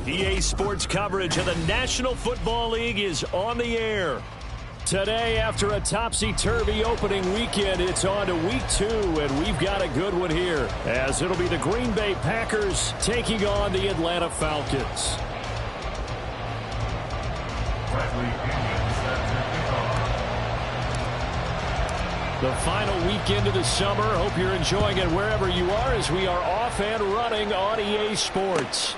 EA Sports coverage of the National Football League is on the air. Today, after a topsy-turvy opening weekend, it's on to Week 2, and we've got a good one here, as it'll be the Green Bay Packers taking on the Atlanta Falcons. The final weekend of the summer. Hope you're enjoying it wherever you are, as we are off and running on EA Sports.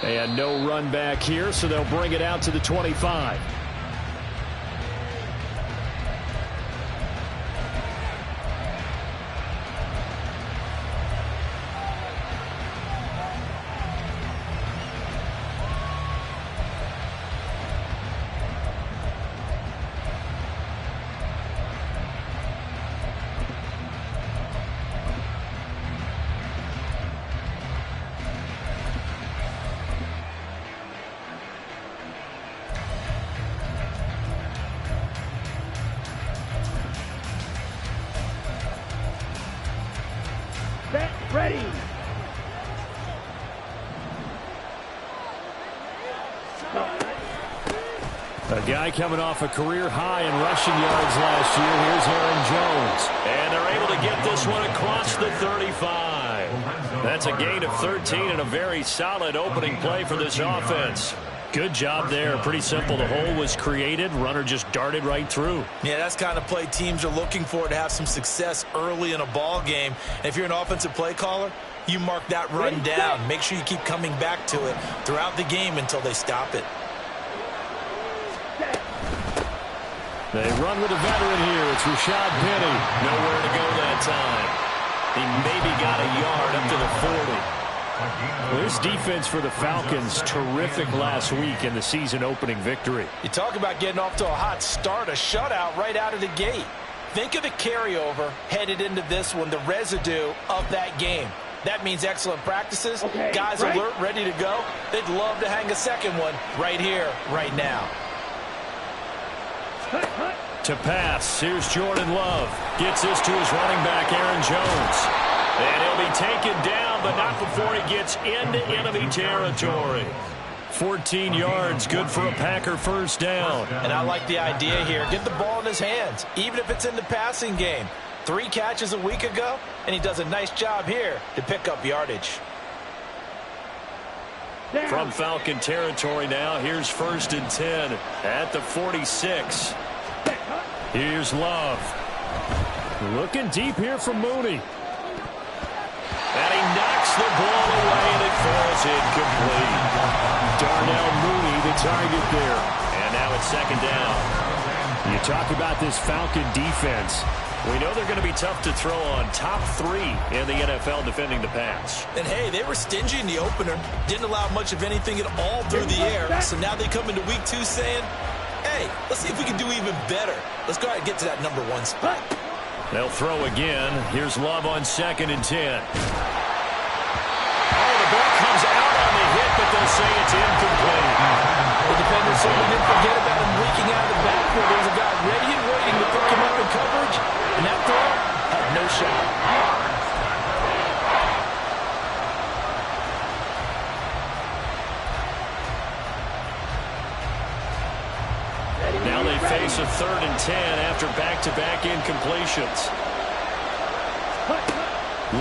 And no run back here, so they'll bring it out to the 25. Ready. A guy coming off a career high in rushing yards last year. Here's Aaron Jones. And they're able to get this one across the 35. That's a gain of 13 and a very solid opening play for this offense. Good job there. Pretty simple. The hole was created. Runner just darted right through. Yeah, that's the kind of play teams are looking for to have some success early in a ball game. And if you're an offensive play caller, you mark that run down. Make sure you keep coming back to it throughout the game until they stop it. They run with a veteran here. It's Rashad Penny. Nowhere to go that time. He maybe got a yard up to the 40. Well, this defense for the Falcons, terrific last week in the season-opening victory. You talk about getting off to a hot start, a shutout right out of the gate. Think of the carryover headed into this one, the residue of that game. That means excellent practices, guys alert, ready to go. They'd love to hang a second one right here, right now. To pass, here's Jordan Love. Gets this to his running back, Aaron Jones. And he'll be taken down, but not before he gets into enemy territory. 14 yards, good for a Packer first down. And I like the idea here. Get the ball in his hands, even if it's in the passing game. 3 catches a week ago, and he does a nice job here to pick up yardage. From Falcon territory now, here's 1st and 10 at the 46. Here's Love. Looking deep here from Mooney. And he knocks the ball away, and it falls incomplete. Darnell Mooney, the target there. And now it's 2nd down. You talk about this Falcon defense. We know they're going to be tough to throw on. Top 3 in the NFL defending the pass. And, hey, they were stingy in the opener. Didn't allow much of anything at all through the air. So now they come into Week 2 saying, hey, let's see if we can do even better. Let's go ahead and get to that number 1 spot. They'll throw again. Here's Love on 2nd and 10. The ball comes out on the hit, but they'll say it's incomplete. The defender certainly didn't forget about him leaking out of the backfield. There's a guy ready and waiting to pick him up in coverage, and that throw had no shot. Now they face a 3rd and 10 after back-to-back incompletions.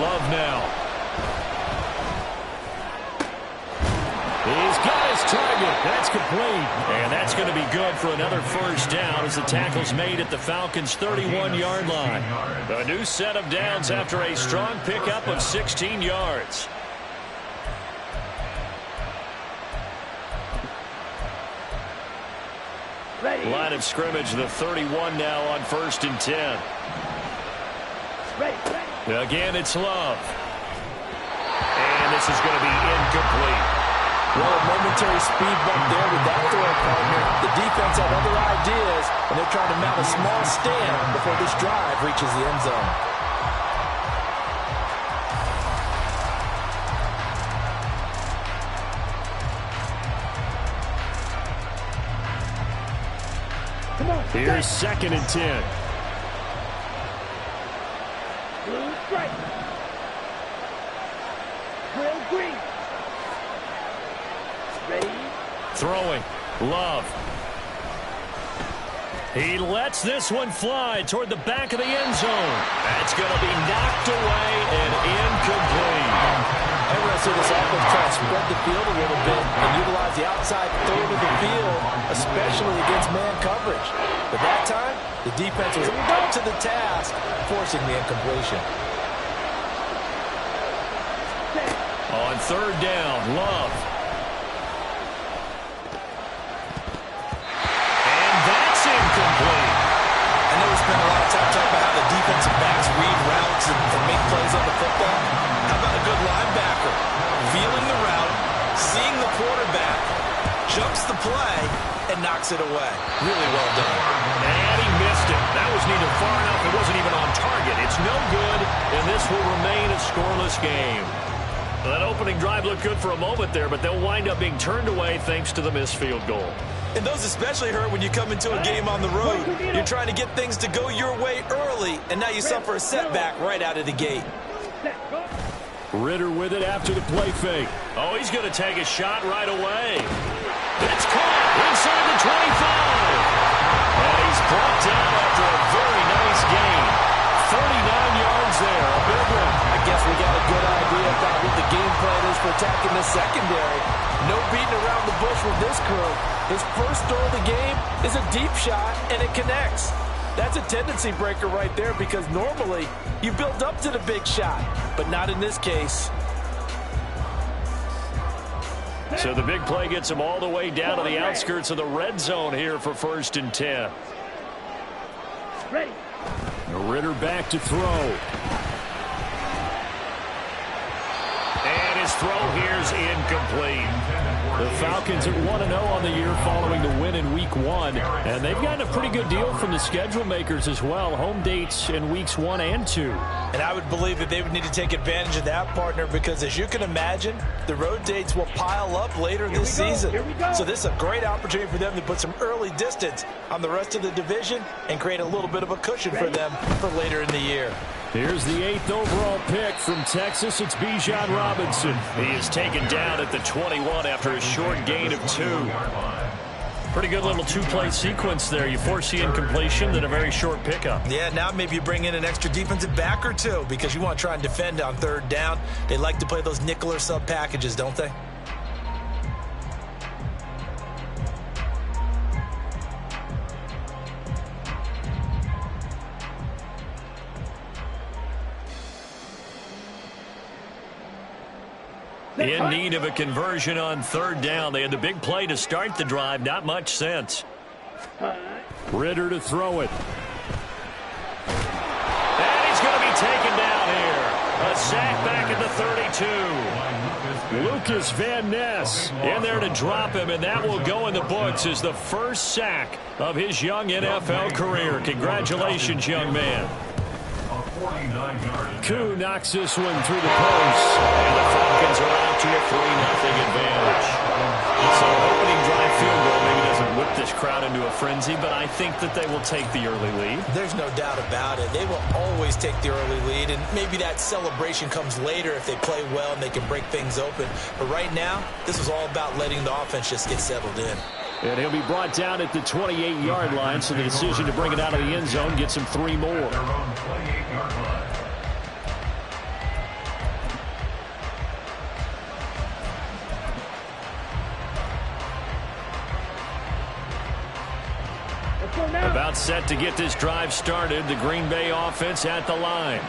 Love now. He's got his target. That's complete. And that's going to be good for another first down as the tackle's made at the Falcons' 31-yard line. A new set of downs after a strong pickup of 16 yards. Ready. Line of scrimmage, the 31 now on 1st and 10. Ready. Again, it's Love. And And this is going to be incomplete. Well, a momentary speed bump there with that throw partner. The defense had other ideas, and they're trying to mount a small stand before this drive reaches the end zone. Here's 2nd and 10. Blue stripe. Grill green. Ready? Throwing. Love. He lets this one fly toward the back of the end zone. That's going to be knocked away and incomplete. And we're going to see this offense try to spread the field a little bit and utilize the outside third of the field, especially against man coverage. But that time, the defense was up to the task, forcing the incompletion. On 3rd down, Love. And that's incomplete. I know we spent a lot of time talking about how the defensive backs read routes and make plays on the football. How about a good linebacker? Feeling the route, seeing the quarterback, jumps the play, and knocks it away. Really well done. And he missed it. That was neither far enough. It wasn't even on target. It's no good, and this will remain a scoreless game. That opening drive looked good for a moment there, but they'll wind up being turned away thanks to the missed field goal. And those especially hurt when you come into a game on the road. You're trying to get things to go your way early, and now you suffer a setback right out of the gate. Ritter with it after the play fake. Oh, he's going to take a shot right away. It's caught inside the 25. And he's brought down after a very nice gain. 39 yards there, a big one. I guess we got a good idea about what the game plan is for attacking the secondary. No beating around the bush with this crew. His first throw of the game is a deep shot, and it connects. That's a tendency breaker right there because normally you build up to the big shot, but not in this case. So the big play gets him all the way down to the outskirts of the red zone here for 1st and 10. Ready. Ritter back to throw. And his throw here's incomplete. The Falcons at 1-0 on the year following the win in Week 1. And they've gotten a pretty good deal from the schedule makers as well. Home dates in Weeks 1 and 2. And I would believe that they would need to take advantage of that, partner, because as you can imagine, the road dates will pile up later this season. So this is a great opportunity for them to put some early distance on the rest of the division and create a little bit of a cushion for them for later in the year. Here's the 8th overall pick from Texas. It's Bijan Robinson. He is taken down at the 21 after a short gain of 2. Pretty good little two-play sequence there. You force the incompletion, then a very short pickup. Yeah, now maybe you bring in an extra defensive back or two because you want to try and defend on 3rd down. They like to play those nickel or sub packages, don't they? In need of a conversion on 3rd down. They had the big play to start the drive. Not much sense. Ritter to throw it. And he's going to be taken down here. A sack back at the 32. Lucas Van Ness in there to drop him, and that will go in the books as the first sack of his young NFL career. Congratulations, young man. Koo knocks this one through the post. And the Falcons are out to a 3-0 advantage. So opening drive field goal maybe doesn't whip this crowd into a frenzy, but I think that they will take the early lead. There's no doubt about it. They will always take the early lead, and maybe that celebration comes later if they play well and they can break things open. But right now, this is all about letting the offense just get settled in. And he'll be brought down at the 28-yard line, so the decision to bring it out of the end zone gets him 3 more. About set to get this drive started. The Green Bay offense at the line.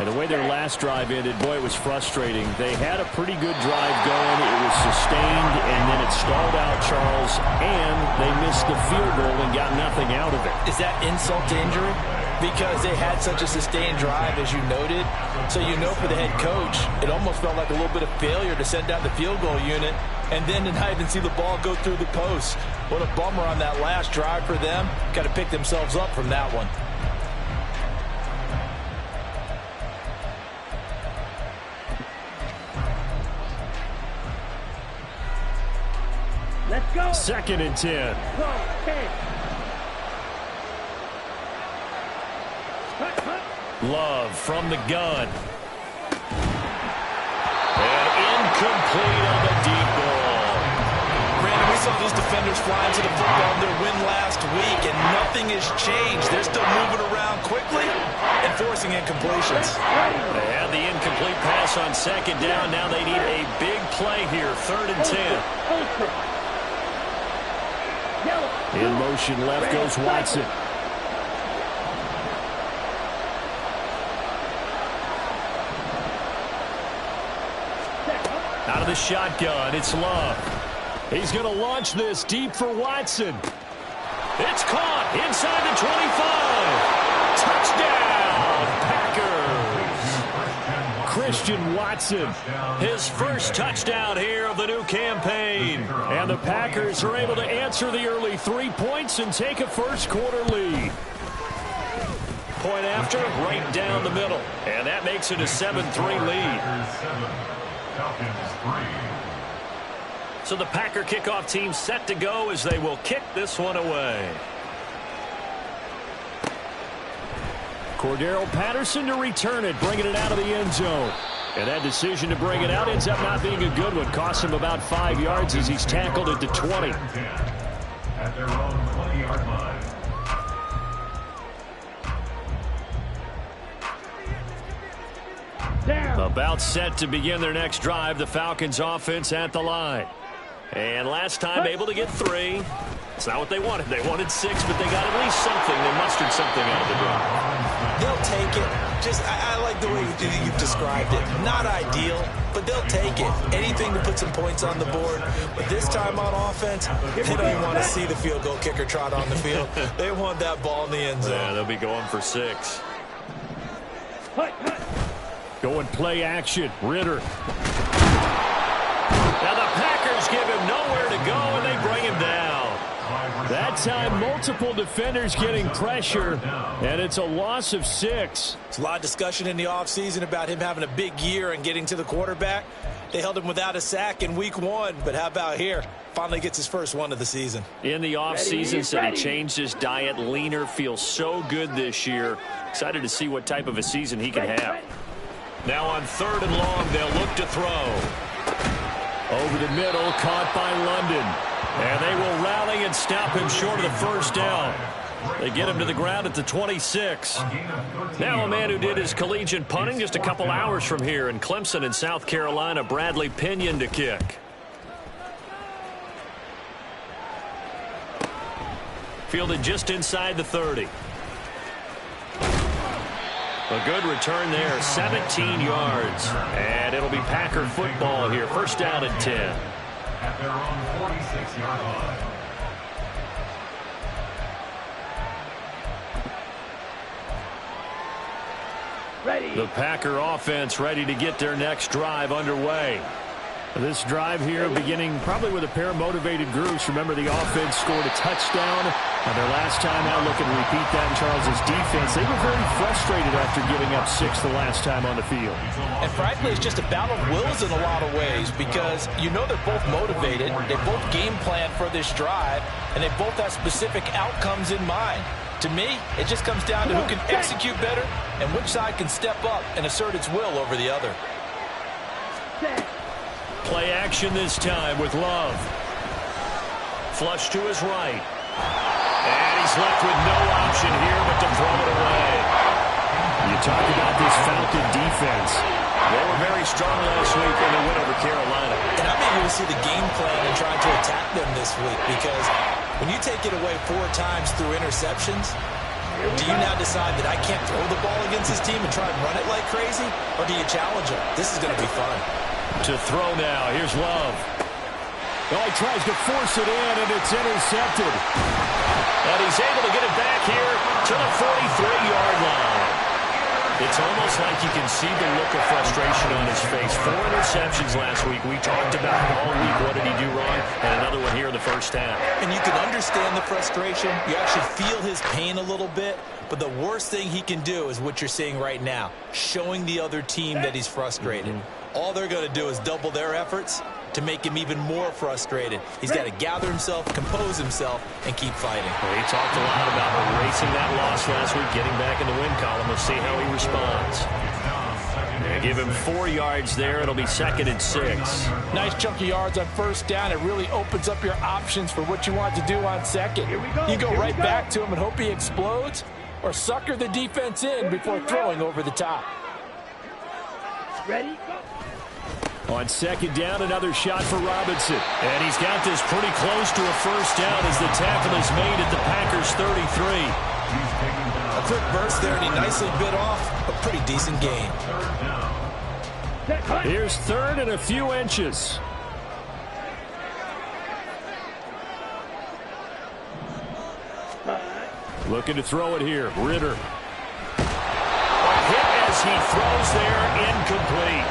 And the way their last drive ended, boy, it was frustrating. They had a pretty good drive going. It was sustained, and then it stalled out, Charles, and they missed the field goal and got nothing out of it. Is that insult to injury? Because they had such a sustained drive, as you noted. So you know for the head coach, it almost felt like a little bit of failure to send down the field goal unit and then to not even see the ball go through the post. What a bummer on that last drive for them. Got to pick themselves up from that one. Let's go. 2nd and 10. Love from the gun. And incomplete on the deep ball. Brandon, we saw those defenders fly into the football in their win last week, and nothing has changed. They're still moving around quickly and forcing incompletions. They had the incomplete pass on 2nd down. Now they need a big play here. 3rd and 10. In motion left goes Watson. Out of the shotgun, it's Love. He's going to launch this deep for Watson. It's caught inside the 25. Touchdown, Packers. Christian Watson, his first touchdown here of the new campaign. And the Packers are able to answer the early 3 points and take a first-quarter lead. Point after, right down the middle. And that makes it a 7-3 lead. So the Packer kickoff team set to go as they will kick this one away. Cordero Patterson to return it, bringing it out of the end zone. And that decision to bring it out ends up not being a good one. Costs him about 5 yards as he's tackled at the 20. At their own 20-yard line. About set to begin their next drive. The Falcons offense at the line. And last time able to get 3. It's not what they wanted. They wanted 6, but they got at least something. They mustered something out of the drive. They'll take it. I like the way you've described it. Not ideal, but they'll take it. Anything to put some points on the board. But this time on offense, they don't even want to see the field goal kicker trot on the field. They want that ball in the end zone. Yeah, they'll be going for 6. Going play action. Ritter. Now the Packers give him nowhere to go, and they bring him down. That time, multiple defenders getting pressure, and it's a loss of 6. There's a lot of discussion in the offseason about him having a big year and getting to the quarterback. They held him without a sack in week 1, but how about here? Finally gets his first one of the season. In the offseason, said he changed his diet, leaner, feels so good this year. Excited to see what type of a season he can have. Now on 3rd and long, they'll look to throw. Over the middle, caught by London. And they will rally and stop him short of the first down. They get him to the ground at the 26. Now a man who did his collegiate punting just a couple hours from here in Clemson in South Carolina, Bradley Pinion to kick. Fielded just inside the 30. A good return there, 17 yards. And it'll be Packer football here. First down and 10. At their own 46-yard line. Ready. The Packer offense ready to get their next drive underway. This drive here beginning probably with a pair of motivated groups. Remember, the offense scored a touchdown. Their last time out, looking to repeat that in Charles's defense. They were very frustrated after giving up 6 the last time on the field. And frankly, it's just a battle of wills in a lot of ways because you know they're both motivated. They both game plan for this drive, and they both have specific outcomes in mind. To me, it just comes down to who can execute better and which side can step up and assert its will over the other. Play action this time with Love. Flush to his right. And he's left with no option here but to throw it away. You talk about this Falcon defense. They were very strong last week in the win over Carolina. And I'm eager to see the game plan and trying to attack them this week because when you take it away 4 times through interceptions, Do you now decide that I can't throw the ball against this team and try and run it like crazy? Or do you challenge them? This is going to be fun. To throw now. Here's Love. Oh, he tries to force it in, and it's intercepted. And he's able to get it back here to the 43-yard line. It's almost like you can see the look of frustration on his face. 4 interceptions last week. We talked about it all week. What did he do wrong? And another one here in the first half. And you can understand the frustration. You actually feel his pain a little bit. But the worst thing he can do is what you're seeing right now, showing the other team that he's frustrated. All they're going to do is double their efforts to make him even more frustrated. He's got to gather himself, compose himself, and keep fighting. Well, he talked a lot about erasing that loss last week, getting back in the win column. We'll see how he responds. They give him 4 yards there. It'll be 2nd and 6. Nice chunk of yards on first down. It really opens up your options for what you want to do on second. You go right back to him and hope he explodes, or sucker the defense in before throwing over the top. Ready? On 2nd down, another shot for Robinson. And he's got this pretty close to a first down as the tackle is made at the Packers' 33. A quick burst there, and he nicely bit off a pretty decent gain. Here's 3rd and a few inches. Looking to throw it here. Ritter. A hit as he throws there, incomplete.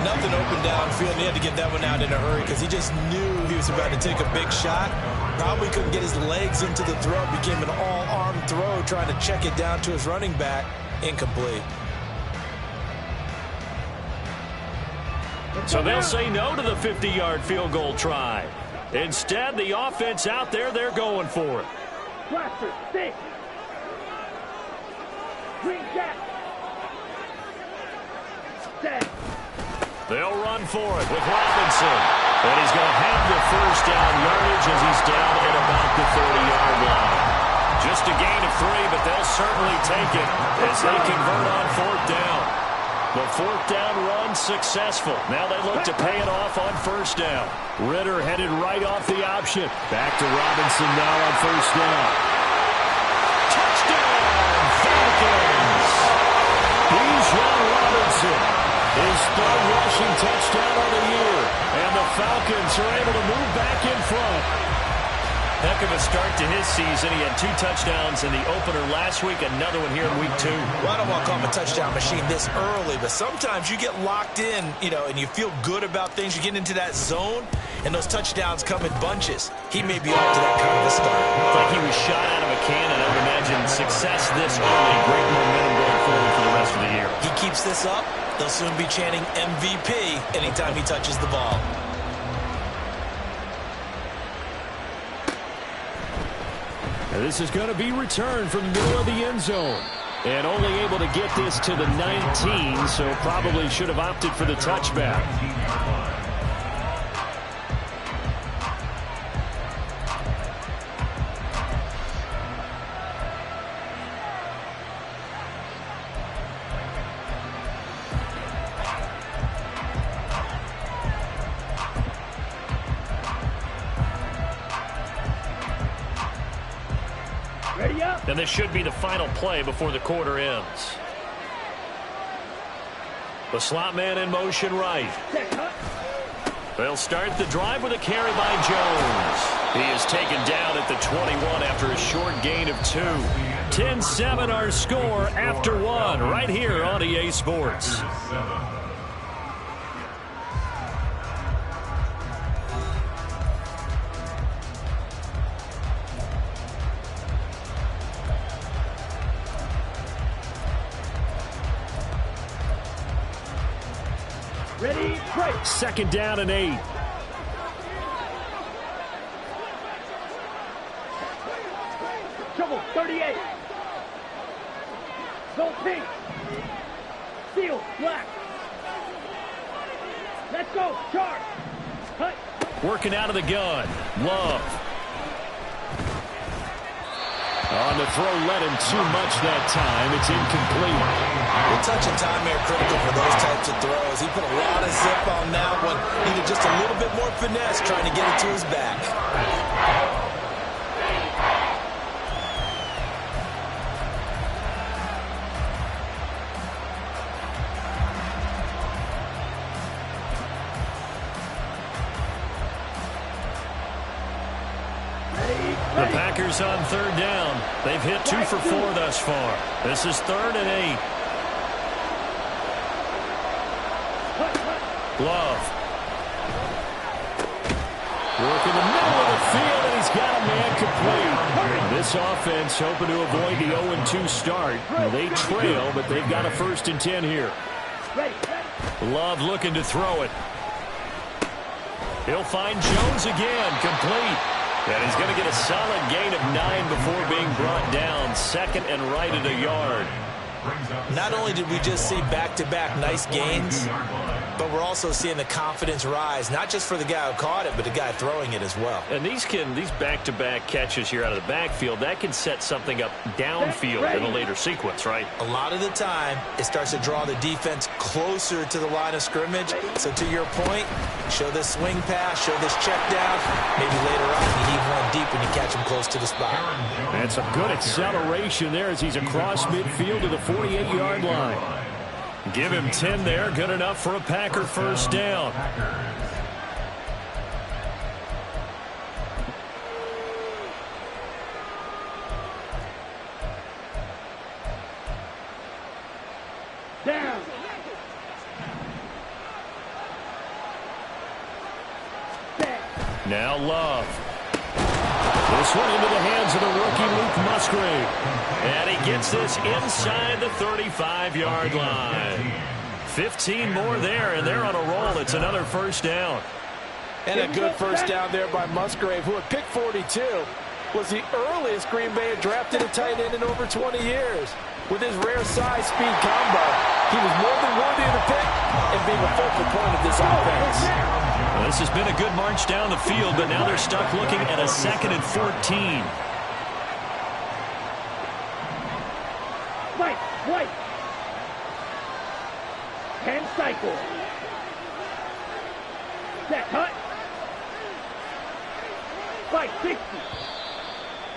Nothing open downfield. He had to get that one out in a hurry because he just knew he was about to take a big shot. Probably couldn't get his legs into the throw. Became an all-arm throw trying to check it down to his running back. Incomplete. So they'll say no to the 50-yard field goal try. Instead, the offense out there, they're going for it. Blaster, 6. Green cap. 7. They'll run for it with Robinson. And he's going to have the first down yardage as he's down at about the 30-yard line. Just a gain of 3, but they'll certainly take it as they convert on 4th down. The 4th down run successful. Now they look to pay it off on 1st down. Ritter headed right off the option. Back to Robinson now on 1st down. Touchdown, Falcons! Bijan Robinson. His 3rd rushing touchdown of the year. And the Falcons are able to move back in front. Heck of a start to his season. He had 2 touchdowns in the opener last week, another one here in week 2. Well, I don't want to call him a touchdown machine this early, but sometimes you get locked in, and you feel good about things. You get into that zone, and those touchdowns come in bunches. He may be off to that kind of a start. It's like he was shot out of a cannon. I would imagine success this early, great momentum going forward for the rest of the year. He keeps this up, they'll soon be chanting MVP anytime he touches the ball. Now this is going to be returned from the middle of the end zone. And only able to get this to the 19, so probably should have opted for the touchback. Ready up. And this should be the final play before the quarter ends. The slot man in motion right. They'll start the drive with a carry by Jones. He is taken down at the 21 after a short gain of 2. 10-7 our score after 1 right here on EA Sports. Ready, break. 2nd down and 8. Trouble, 38. Go pink. Steel, black. Let's go, charge. Cut. Working out of the gun. Love. On the throw, let him too much that time. It's incomplete. The touch and time are critical for those types of throws. He put a lot of zip on that one. Needed just a little bit more finesse trying to get it to his back. The Packers on third down. They've hit 2 for 4 thus far. This is 3rd and 8. Love. Work in the middle of the field, and he's got a man complete. This offense hoping to avoid the 0-2 start. They trail, but they've got a 1st and 10 here. Love looking to throw it. He'll find Jones again, complete. And he's going to get a solid gain of 9 before being brought down. 2nd and right at a yard. Not only did we just see back-to-back nice gains, but we're also seeing the confidence rise, not just for the guy who caught it, but the guy throwing it as well. And these back-to-back catches here out of the backfield, that can set something up downfield in a later sequence, right? A lot of the time, it starts to draw the defense closer to the line of scrimmage. So to your point, show this swing pass, show this check down. Maybe later on, you heave one deep when you catch him close to the spot. And some good acceleration there as he's across midfield to the 48-yard line. Give him 10 there. Good enough for a Packer 1st down. Down. Now Love. This one into the hands of the rookie Luke Musgrave. And he gets this inside the 35-yard line. 15 more there, and they're on a roll. It's another 1st down. And a good 1st down there by Musgrave, who at pick 42 was the earliest Green Bay had drafted a tight end in over 20 years. With his rare size speed combo, he was more than worthy of the pick and being a focal point of this offense. Well, this has been a good march down the field, but now they're stuck looking at a 2nd and 14. White. 10 cycle. Set, cut. Fight, 60.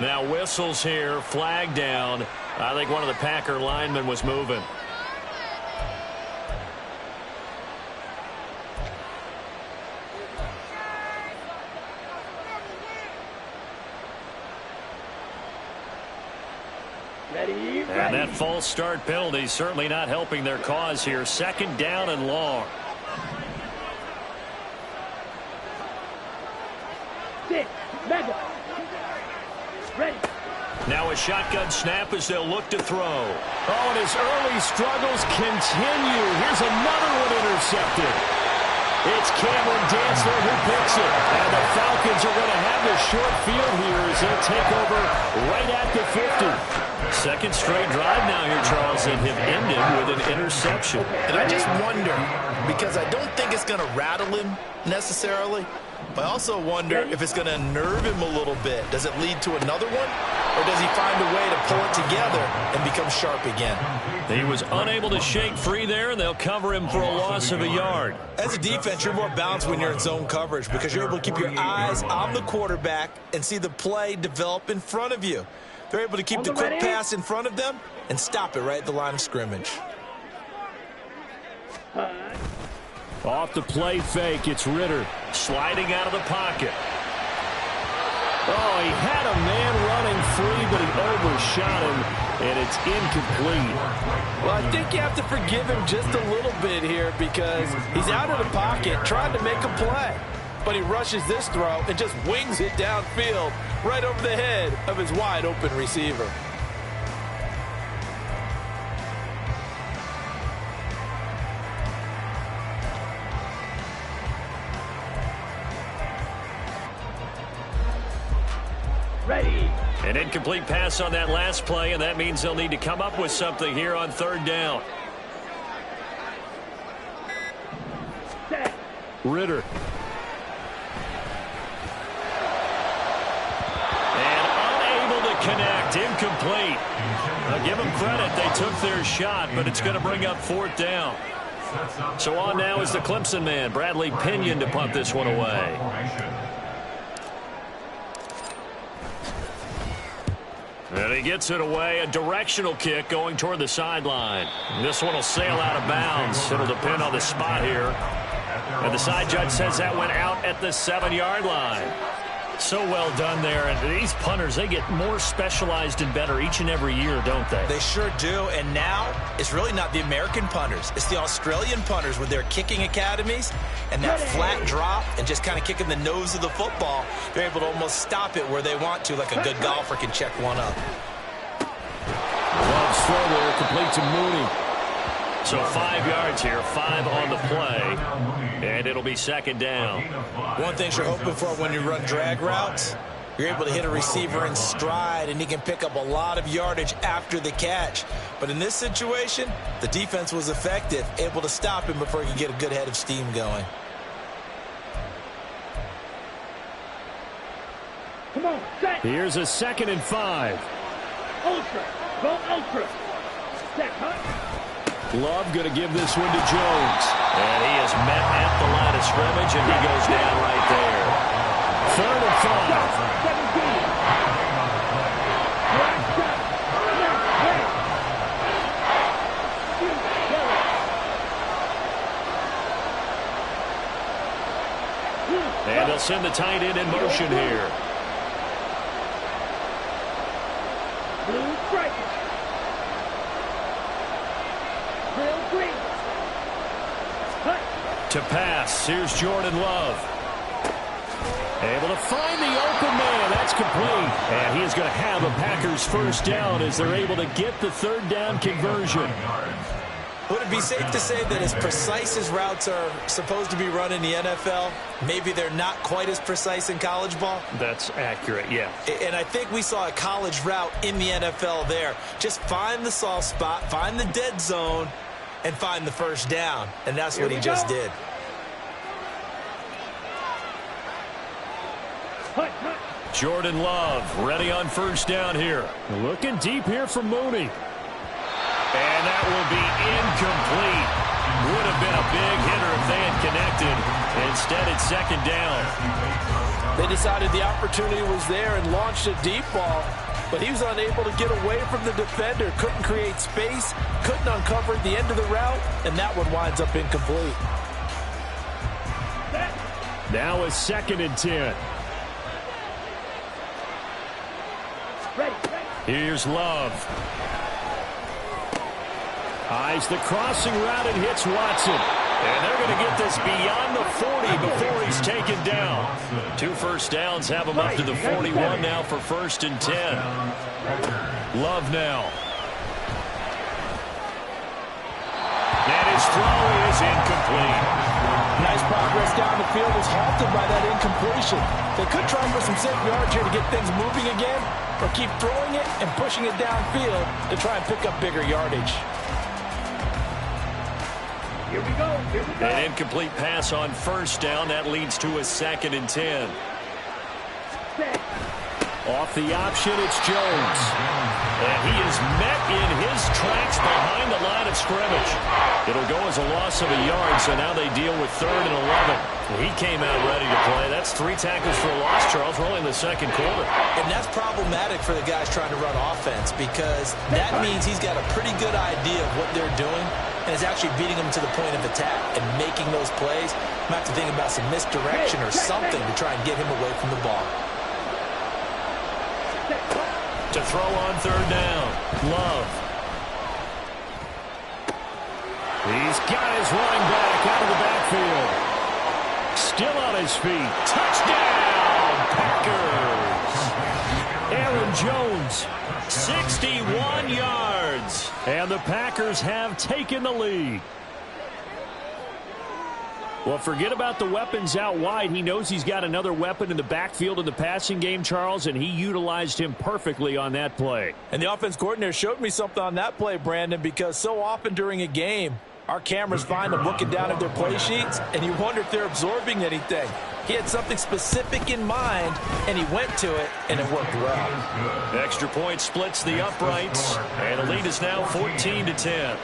Now whistles here, flag down. I think one of the Packer linemen was moving. And that false start penalty certainly not helping their cause here. 2nd down and long. Mega. Ready. Now a shotgun snap as they'll look to throw. Oh, and his early struggles continue. Here's another one intercepted. It's Cameron Dantzler who picks it. And the Falcons are going to have the short field here as they'll take over right at the 50. 2nd straight drive now here, Charles, and have ended with an interception. And I just wonder, because I don't think it's going to rattle him necessarily, but I also wonder if it's going to unnerve him a little bit. Does it lead to another one? Or does he find a way to pull it together and become sharp again? He was unable to shake free there, and they'll cover him for a loss of a yard. As a defense, you're more balanced when you're in zone coverage because you're able to keep your eyes on the quarterback and see the play develop in front of you. They're able to keep the quick pass in front of them and stop it right at the line of scrimmage. Off the play fake, it's Ritter sliding out of the pocket. Oh, he had a man running free, but he overshot him, and it's incomplete. Well, I think you have to forgive him just a little bit here because he's out of the pocket trying to make a play. But he rushes this throw and just wings it downfield right over the head of his wide-open receiver. Ready. An incomplete pass on that last play, and that means they'll need to come up with something here on 3rd down. Set. Ritter. Connect, incomplete. I'll give them credit. They took their shot, but it's going to bring up 4th down. So on now is the Clemson man, Bradley Pinion, to punt this one away. And he gets it away. A directional kick going toward the sideline. This one will sail out of bounds. It'll depend on the spot here. And the side judge says that went out at the 7-yard line. So well done there. And these punters, they get more specialized and better each and every year, don't they? They sure do. And now it's really not the American punters. It's the Australian punters with their kicking academies and that flat drop and just kind of kicking the nose of the football. They're able to almost stop it where they want to, like a good golfer can check one up. Love's throw there, complete to Mooney. So 5 yards here, 5 on the play, and it'll be second down. One thing you're hoping for when you run drag routes, you're able to hit a receiver in stride, and he can pick up a lot of yardage after the catch. But in this situation, the defense was effective, able to stop him before he could get a good head of steam going. Come on, set. Here's a 2nd and 5. Ultra. Go ultra. Set, huh? Love going to give this one to Jones. And he is met at the line of scrimmage, and he goes down right there. 3rd and 5. And they'll send the tight end in motion here. Blue striker. To pass, here's Jordan Love. Able to find the open man. That's complete. And he is going to have a Packers first down as they're able to get the 3rd down conversion. Would it be safe to say that as precise as routes are supposed to be run in the NFL, maybe they're not quite as precise in college ball? That's accurate, yeah. And I think we saw a college route in the NFL there. Just find the soft spot, find the dead zone, and find the first down. And that's what he just did. Jordan Love ready on first down here. Looking deep here for Mooney. And that will be incomplete. Would have been a big hitter if they had connected. Instead, it's 2nd down. They decided the opportunity was there and launched a deep ball, but he was unable to get away from the defender, couldn't create space, couldn't uncover the end of the route, and that one winds up incomplete. Now a 2nd and 10. Here's Love. Eyes the crossing route and hits Watson. And they're going to get this beyond the 40 before he's taken down. 2 first downs have him up to the 41 now for 1st and 10. Love now. And his throw is incomplete. Nice progress down the field is halted by that incompletion. They could try for some safe yards here to get things moving again, or keep throwing it and pushing it downfield to try and pick up bigger yardage. Here we go. Here we go. An incomplete pass on first down. That leads to a 2nd and 10. Set. Off the option, it's Jones. And he is met in his tracks behind the line of scrimmage. It'll go as a loss of a yard, so now they deal with 3rd and 11. He came out ready to play. That's 3 tackles for a loss, Charles. We're only in the 2nd quarter. And that's problematic for the guys trying to run offense, because that means he's got a pretty good idea of what they're doing and is actually beating them to the point of attack and making those plays. I'm going to have to think about some misdirection or something to try and get him away from the ball. To throw on 3rd down, Love. He's got his running back out of the backfield. Still on his feet. Touchdown, Packers. Aaron Jones, 61 yards. And the Packers have taken the lead. Well, forget about the weapons out wide. He knows he's got another weapon in the backfield in the passing game, Charles, and he utilized him perfectly on that play. And the offense coordinator showed me something on that play, Brandon, because so often during a game, our cameras find them looking down at their play sheets, and you wonder if they're absorbing anything. He had something specific in mind, and he went to it, and it worked well. Extra point splits the uprights, and the lead is now 14-10.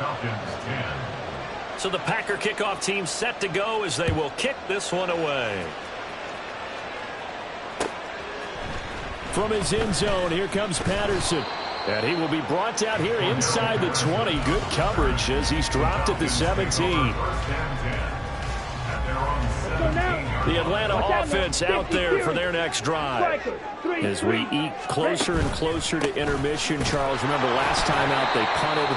So the Packer kickoff team set to go as they will kick this one away. From his end zone, here comes Patterson. And he will be brought out here inside the 20. Good coverage as he's dropped at the 17. The Atlanta offense out there for their next drive. As we eke closer and closer to intermission, Charles, remember last time out they punted.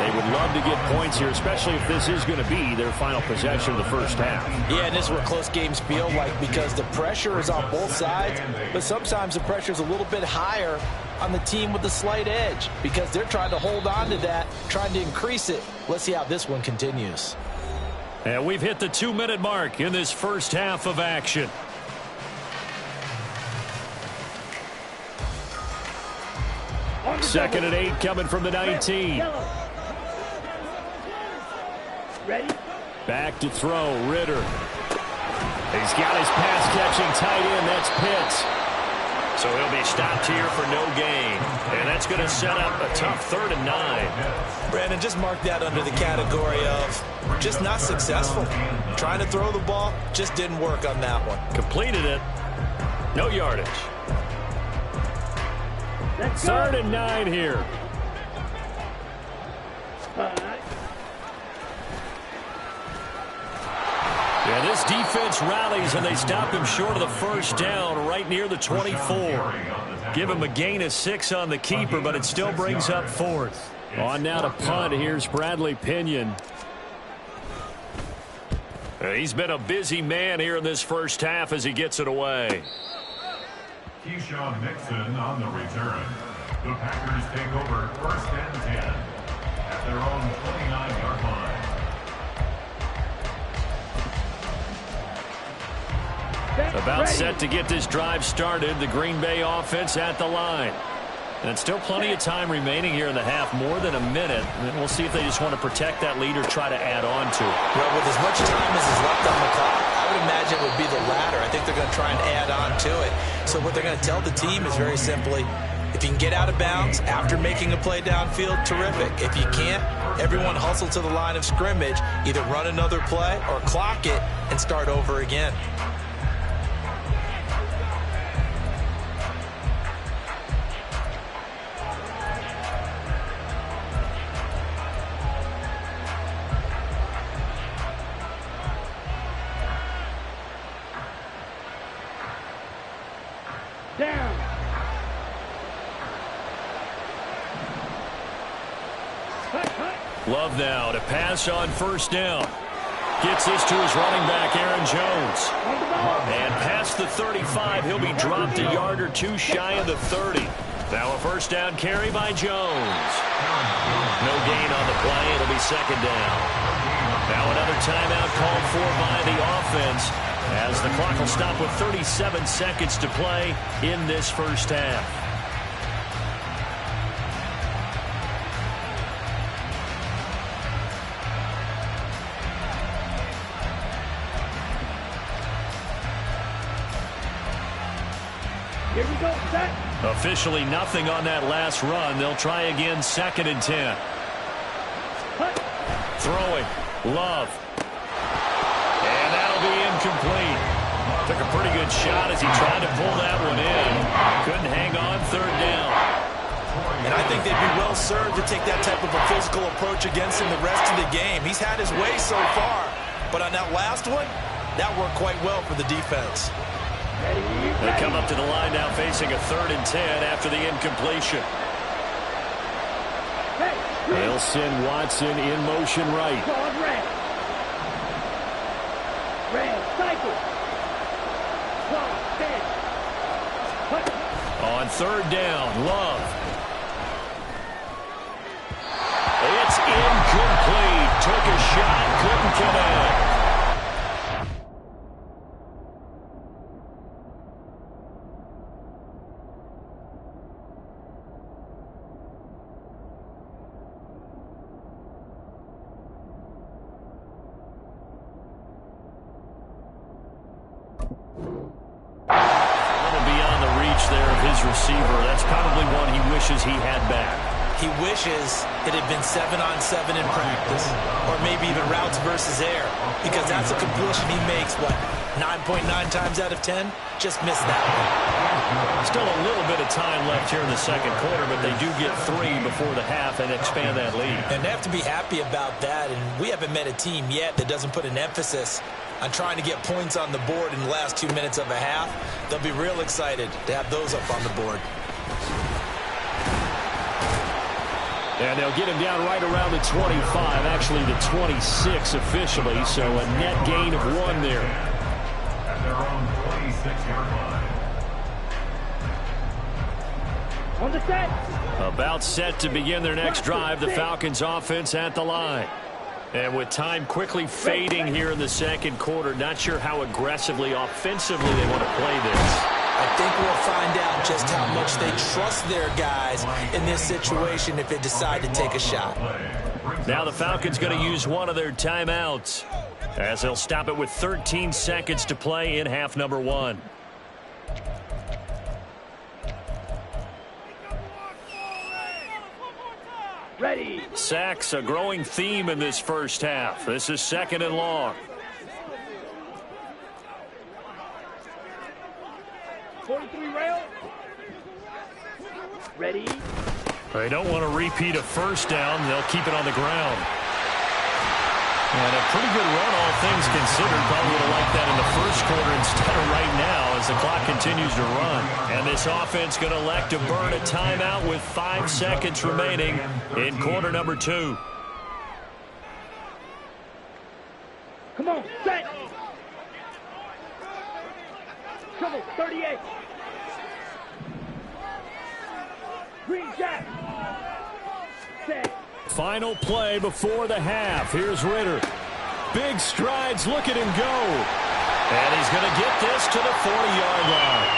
They would love to get points here, especially if this is going to be their final possession of the first half. Yeah, and this is what close games feel like because the pressure is on both sides, but sometimes the pressure is a little bit higher on the team with the slight edge because they're trying to hold on to that, trying to increase it. Let's see how this one continues. And we've hit the 2-minute mark in this first half of action. Second and 8 coming from the 19. Ready? Back to throw, Ritter. He's got his pass-catching tight end. That's Pitts. So he'll be stopped here for no gain. And that's going to set up a tough 3rd and 9. Brandon, just mark that under the category of just not successful. Trying to throw the ball, just didn't work on that one. Completed it. No yardage. Let's go. 3rd and 9 here. Yeah, this defense rallies, and they stop him short of the first down right near the 24. Give him a gain of 6 on the keeper, but it still brings up 4th. On now to punt. Here's Bradley Pinion. He's been a busy man here in this first half as he gets it away. Keyshawn Mixon on the return. The Packers take over 1st and 10 at their own 29-yard line. About set to get this drive started. The Green Bay offense at the line. And still plenty of time remaining here in the half, more than a minute. And we'll see if they just want to protect that lead or try to add on to it. Well, with as much time as is left on the clock, I would imagine it would be the latter. I think they're going to try and add on to it. So what they're going to tell the team is very simply, if you can get out of bounds after making a play downfield, terrific. If you can't, everyone hustle to the line of scrimmage, either run another play or clock it and start over again. Down. Love now to pass on 1st down. Gets this to his running back, Aaron Jones. And past the 35, he'll be dropped a yard or 2 shy of the 30. Now a 1st down carry by Jones. No gain on the play. It'll be 2nd down. Now another timeout called for by the offense, as the clock will stop with 37 seconds to play in this first half. Here we go, set. Officially nothing on that last run. They'll try again, 2nd and 10. Throwing, Love. And that'll be incomplete. Took a pretty good shot as he tried to pull that one in. Couldn't hang on, 3rd down. And I think they'd be well served to take that type of a physical approach against him the rest of the game. He's had his way so far, but on that last one, that worked quite well for the defense. They come up to the line now facing a 3rd and 10 after the incompletion. They'll send Watson in motion right. On 3rd down, Love. It's incomplete. Took a shot, couldn't connect. Receiver. That's probably one he wishes he had back. He wishes it had been 7-on-7 in practice, or maybe even routes versus air, because that's a completion he makes, what, 9.9 times out of 10? Just missed that one. Still a little bit of time left here in the 2nd quarter, but they do get 3 before the half and expand that lead. And they have to be happy about that, and we haven't met a team yet that doesn't put an emphasis on trying to get points on the board in the last 2 minutes of a half. They'll be real excited to have those up on the board. And they'll get him down right around the 25, actually the 26 officially, so a net gain of 1 there. At their own 26-yard line. On the set. About set to begin their next drive, the Falcons offense at the line. And with time quickly fading here in the second quarter, not sure how aggressively, offensively they want to play this. I think we'll find out just how much they trust their guys in this situation if they decide to take a shot. Now the Falcons going to use one of their timeouts as they'll stop it with 13 seconds to play in half number 1. Ready. Sacks, a growing theme in this first half. This is 2nd and long. 43 rail. Ready. They don't want to repeat a first down. They'll keep it on the ground. And a pretty good run, all things considered. Probably would have liked that in the first quarter instead of right now as the clock continues to run. And this offense going to elect to burn a timeout with 5 seconds remaining in quarter number 2. Come on, set. Trouble, 38. Green jack. Set. Final play before the half. Here's Ritter. Big strides. Look at him go. And he's going to get this to the 40-yard line.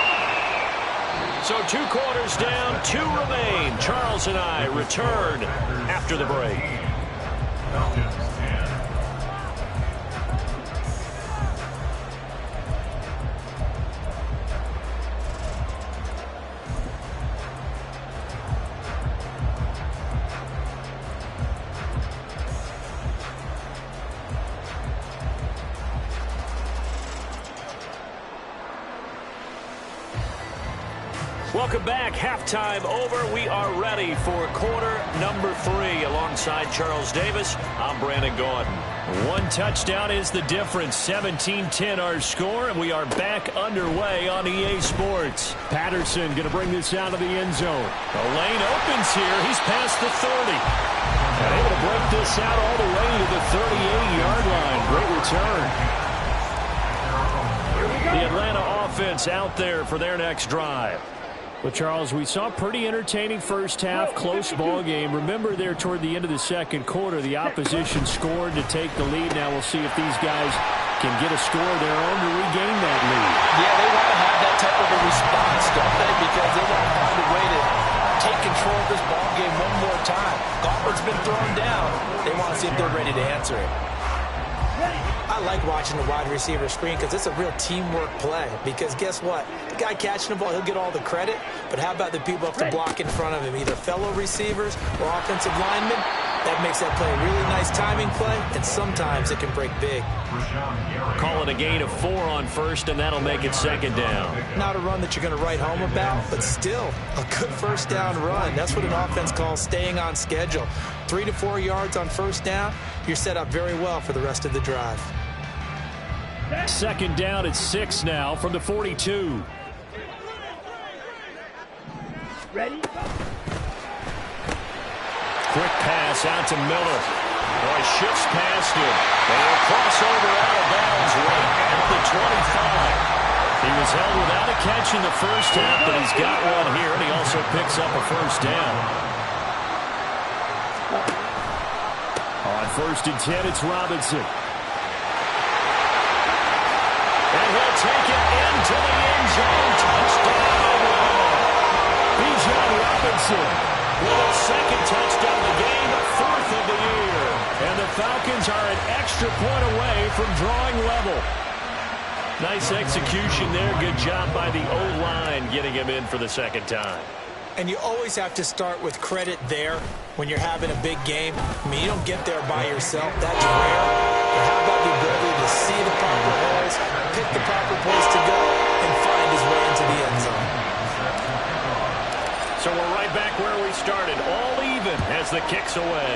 So 2 quarters down, 2 remain. Charles and I return after the break. Falcons 10. Welcome back. Halftime over. We are ready for quarter number 3. Alongside Charles Davis, I'm Brandon Gaudin. 1 touchdown is the difference. 17-10 our score, and we are back underway on EA Sports. Patterson going to bring this out of the end zone. The lane opens here. He's past the 30. And able to break this out all the way to the 38-yard line. Great return. The Atlanta offense out there for their next drive. Well, Charles, we saw a pretty entertaining first half, close ball game. Remember there toward the end of the second quarter, the opposition scored to take the lead. Now we'll see if these guys can get a score of their own to regain that lead. Yeah, they want to have that type of a response, don't they? Because they want to find a way to take control of this ball game one more time. Gauntlet's been thrown down. They want to see if they're ready to answer it. I like watching the wide receiver screen because it's a real teamwork play. Because guess what? The guy catching the ball, he'll get all the credit. But how about the people who have to block in front of him, either fellow receivers or offensive linemen? That makes that play a really nice timing play, and sometimes it can break big. Call it a gain of 4 on first, and that'll make it 2nd down. Not a run that you're going to write home about, but still a good first down run. That's what an offense calls staying on schedule. 3 to 4 yards on first down, you're set up very well for the rest of the drive. 2nd down at 6 now from the 42. Ready. Quick pass out to Miller. Boy, shifts past him. And he'll cross over out of bounds right at the 25. He was held without a catch in the first half, but he's got one here, and he also picks up a first down. On 1st and 10, it's Robinson. And he'll take it into the end zone. Touchdown. Bijan Robinson with a 2nd touchdown of the game, 4th of the year. And the Falcons are an extra point away from drawing level. Nice execution there. Good job by the O-line getting him in for the 2nd time. And you always have to start with credit there when you're having a big game. I mean, you don't get there by yourself. That's rare. But how about the ability to see the proper holes, pick the proper place to go, and find his way into the end zone? So we're right back where we started, all even as the kick's away.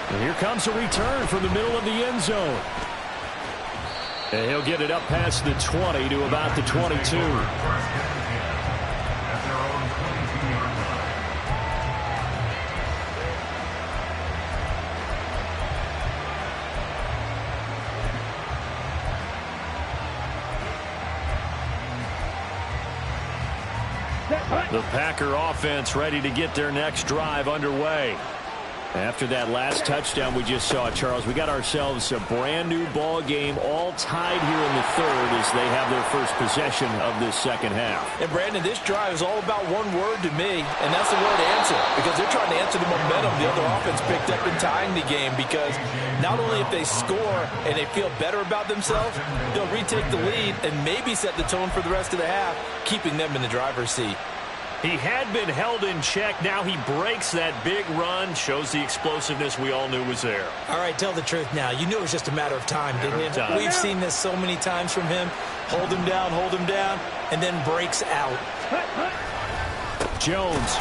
And here comes a return from the middle of the end zone. And he'll get it up past the 20 to about the 22. The Packer offense ready to get their next drive underway. After that last touchdown we just saw, Charles, we got ourselves a brand new ball game, all tied here in the third as they have their first possession of this second half. And Brandon, this drive is all about one word to me, and that's the word answer, because they're trying to answer the momentum the other offense picked up in tying the game, because not only if they score and they feel better about themselves, they'll retake the lead and maybe set the tone for the rest of the half, keeping them in the driver's seat. He had been held in check. Now he breaks that big run. Shows the explosiveness we all knew was there. All right, tell the truth now. You knew it was just a matter of time, didn't you? We've seen this so many times from him. Hold him down, and then breaks out. Jones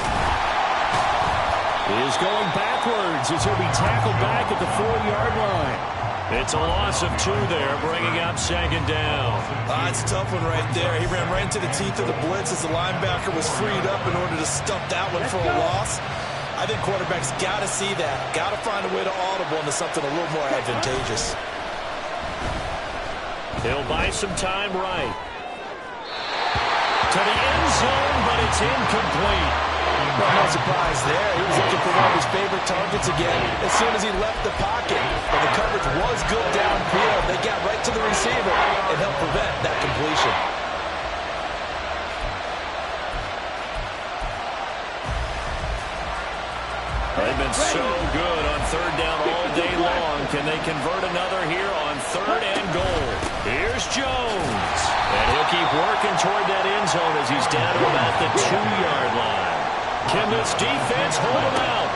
is going backwards as he'll be tackled back at the 4-yard line. It's a loss of 2 there, bringing up second down. It's a tough one right there. He ran right into the teeth of the blitz as the linebacker was freed up in order to stuff that one for a loss. I think quarterbacks got to see that. Got to find a way to audible into something a little more advantageous. He'll buy some time right. To the end zone, but it's incomplete. Well, no surprise there. He was looking for one of his favorite targets again as soon as he left the pocket. But the coverage was good downfield. They got right to the receiver and helped prevent that completion. They've been so good on third down all day long. Can they convert another here on third and goal? Here's Jones. And he'll keep working toward that end zone as he's down to about the 2-yard line. Can this defense hold him out?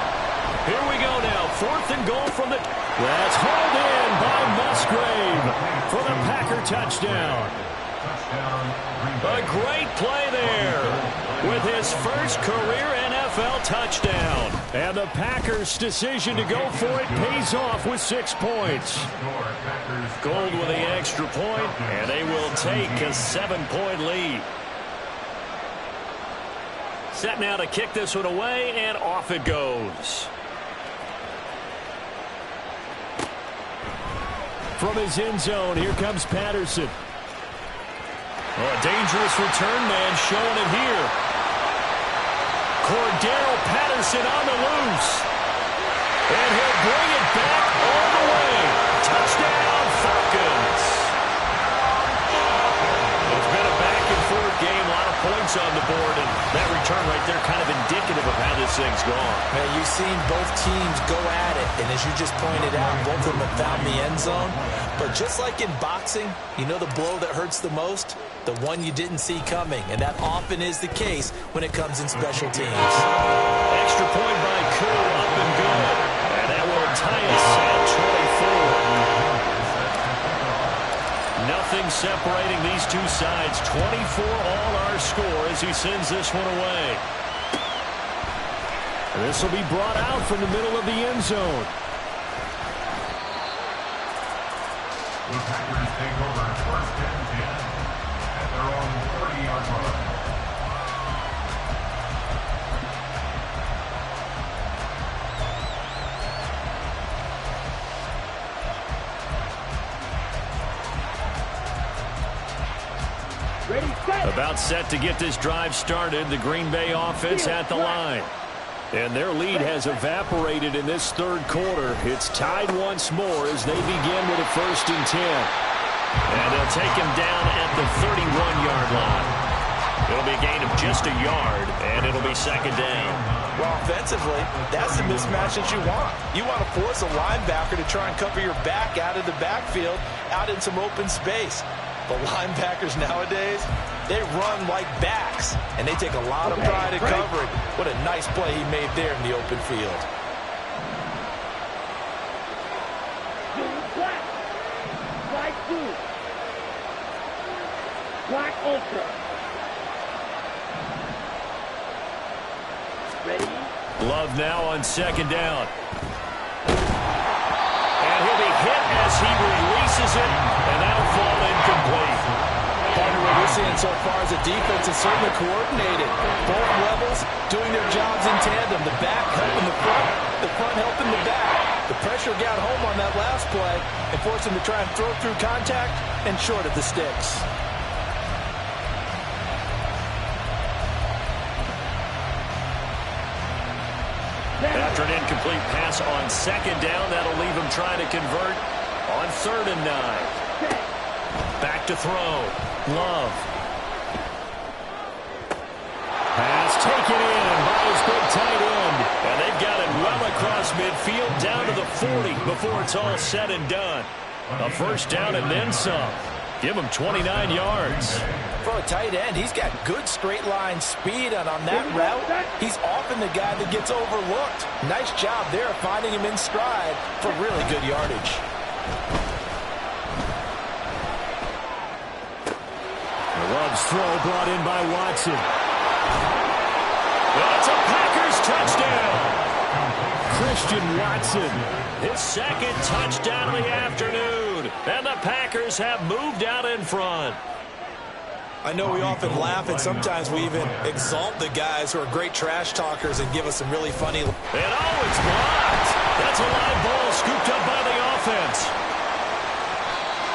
Here we go now. 4th and goal from the... That's hauled in by Musgrave for the Packer touchdown. A great play there with his first career NFL touchdown. And the Packers' decision to go for it pays off with 6 points. Gold with the extra point, and they will take a 7-point lead. Set now to kick this one away, and off it goes. From his end zone, here comes Patterson. Oh, a dangerous return man showing it here. Cordero Patterson on the loose. And he'll bring it back all the way. Touchdown, Falcons. It's been a back-and-forth game, a lot of points on the board, and that return right there kind of indicative of how this thing's gone. Man, you've seen both teams go at it, and as you just pointed out, both of them have found the end zone. But just like in boxing, you know the blow that hurts the most? The one you didn't see coming, and that often is the case when it comes in special teams. Extra point by Koo, up and good. And that will tie us at 24. Nothing separating these two sides. 24 all our score as he sends this one away. This will be brought out from the middle of the end zone. The Packers take over 1st and 10 at their own 30-yard line. Ready, set. About set to get this drive started. The Green Bay offense at the line. And their lead has evaporated in this third quarter. It's tied once more as they begin with a 1st and 10. And they'll take him down at the 31-yard line. It'll be a gain of just a yard, and it'll be second down. Well, offensively, that's the mismatch that you want. You want to force a linebacker to try and cover your back out of the backfield, out in some open space. But linebackers nowadays, they run like backs, and they take a lot of pride in covering. What a nice play he made there in the open field. Black. Black blue. Black ultra. Ready? Love now on second down. He releases it, and that'll fall incomplete. Partner, what we're seeing so far is the defense is certainly coordinated. Both levels doing their jobs in tandem. The back helping the front helping the back. The pressure got home on that last play and forced him to try and throw through contact and short of the sticks. After an incomplete pass on second down, that'll leave him trying to convert on 3rd and 9. Back to throw. Love. Pass taken in by his big tight end. And they've got it well across midfield down to the 40 before it's all said and done. A first down and then some. Give him 29 yards. For a tight end, he's got good straight line speed, and on that route, he's often the guy that gets overlooked. Nice job there finding him in stride for really good yardage. Love's throw brought in by Watson. That's a Packers touchdown. Christian Watson, his second touchdown of the afternoon. And the Packers have moved out in front. I know we often laugh, and sometimes we even exalt the guys who are great trash talkers and give us some really funny. And it's blocked. That's a live ball scooped up by the offense.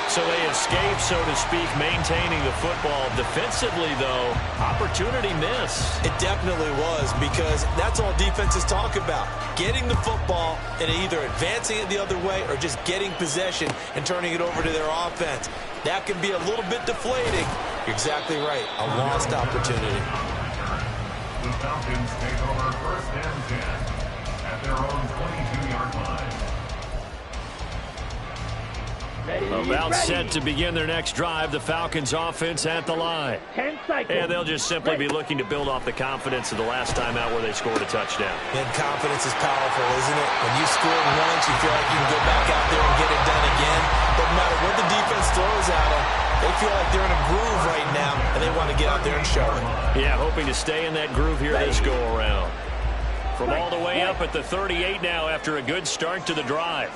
So they escape, so to speak, maintaining the football. Defensively, though, opportunity miss. It definitely was, because that's all defenses talk about. Getting the football and either advancing it the other way or just getting possession and turning it over to their offense. That can be a little bit deflating. You're exactly right. A lost opportunity. The Falcons take over 1st and 10 at their own 22-yard line. About set to begin their next drive, the Falcons offense at the line. 10 seconds. And they'll just simply be looking to build off the confidence of the last time out where they scored a touchdown. And confidence is powerful, isn't it? When you scored once, you feel like you can go back out there and get it done again. Doesn't matter what the defense throws at them. They feel like they're in a groove right now, and they want to get out there and show it. Yeah, hoping to stay in that groove here this go-around. From all the way up at the 38 now after a good start to the drive.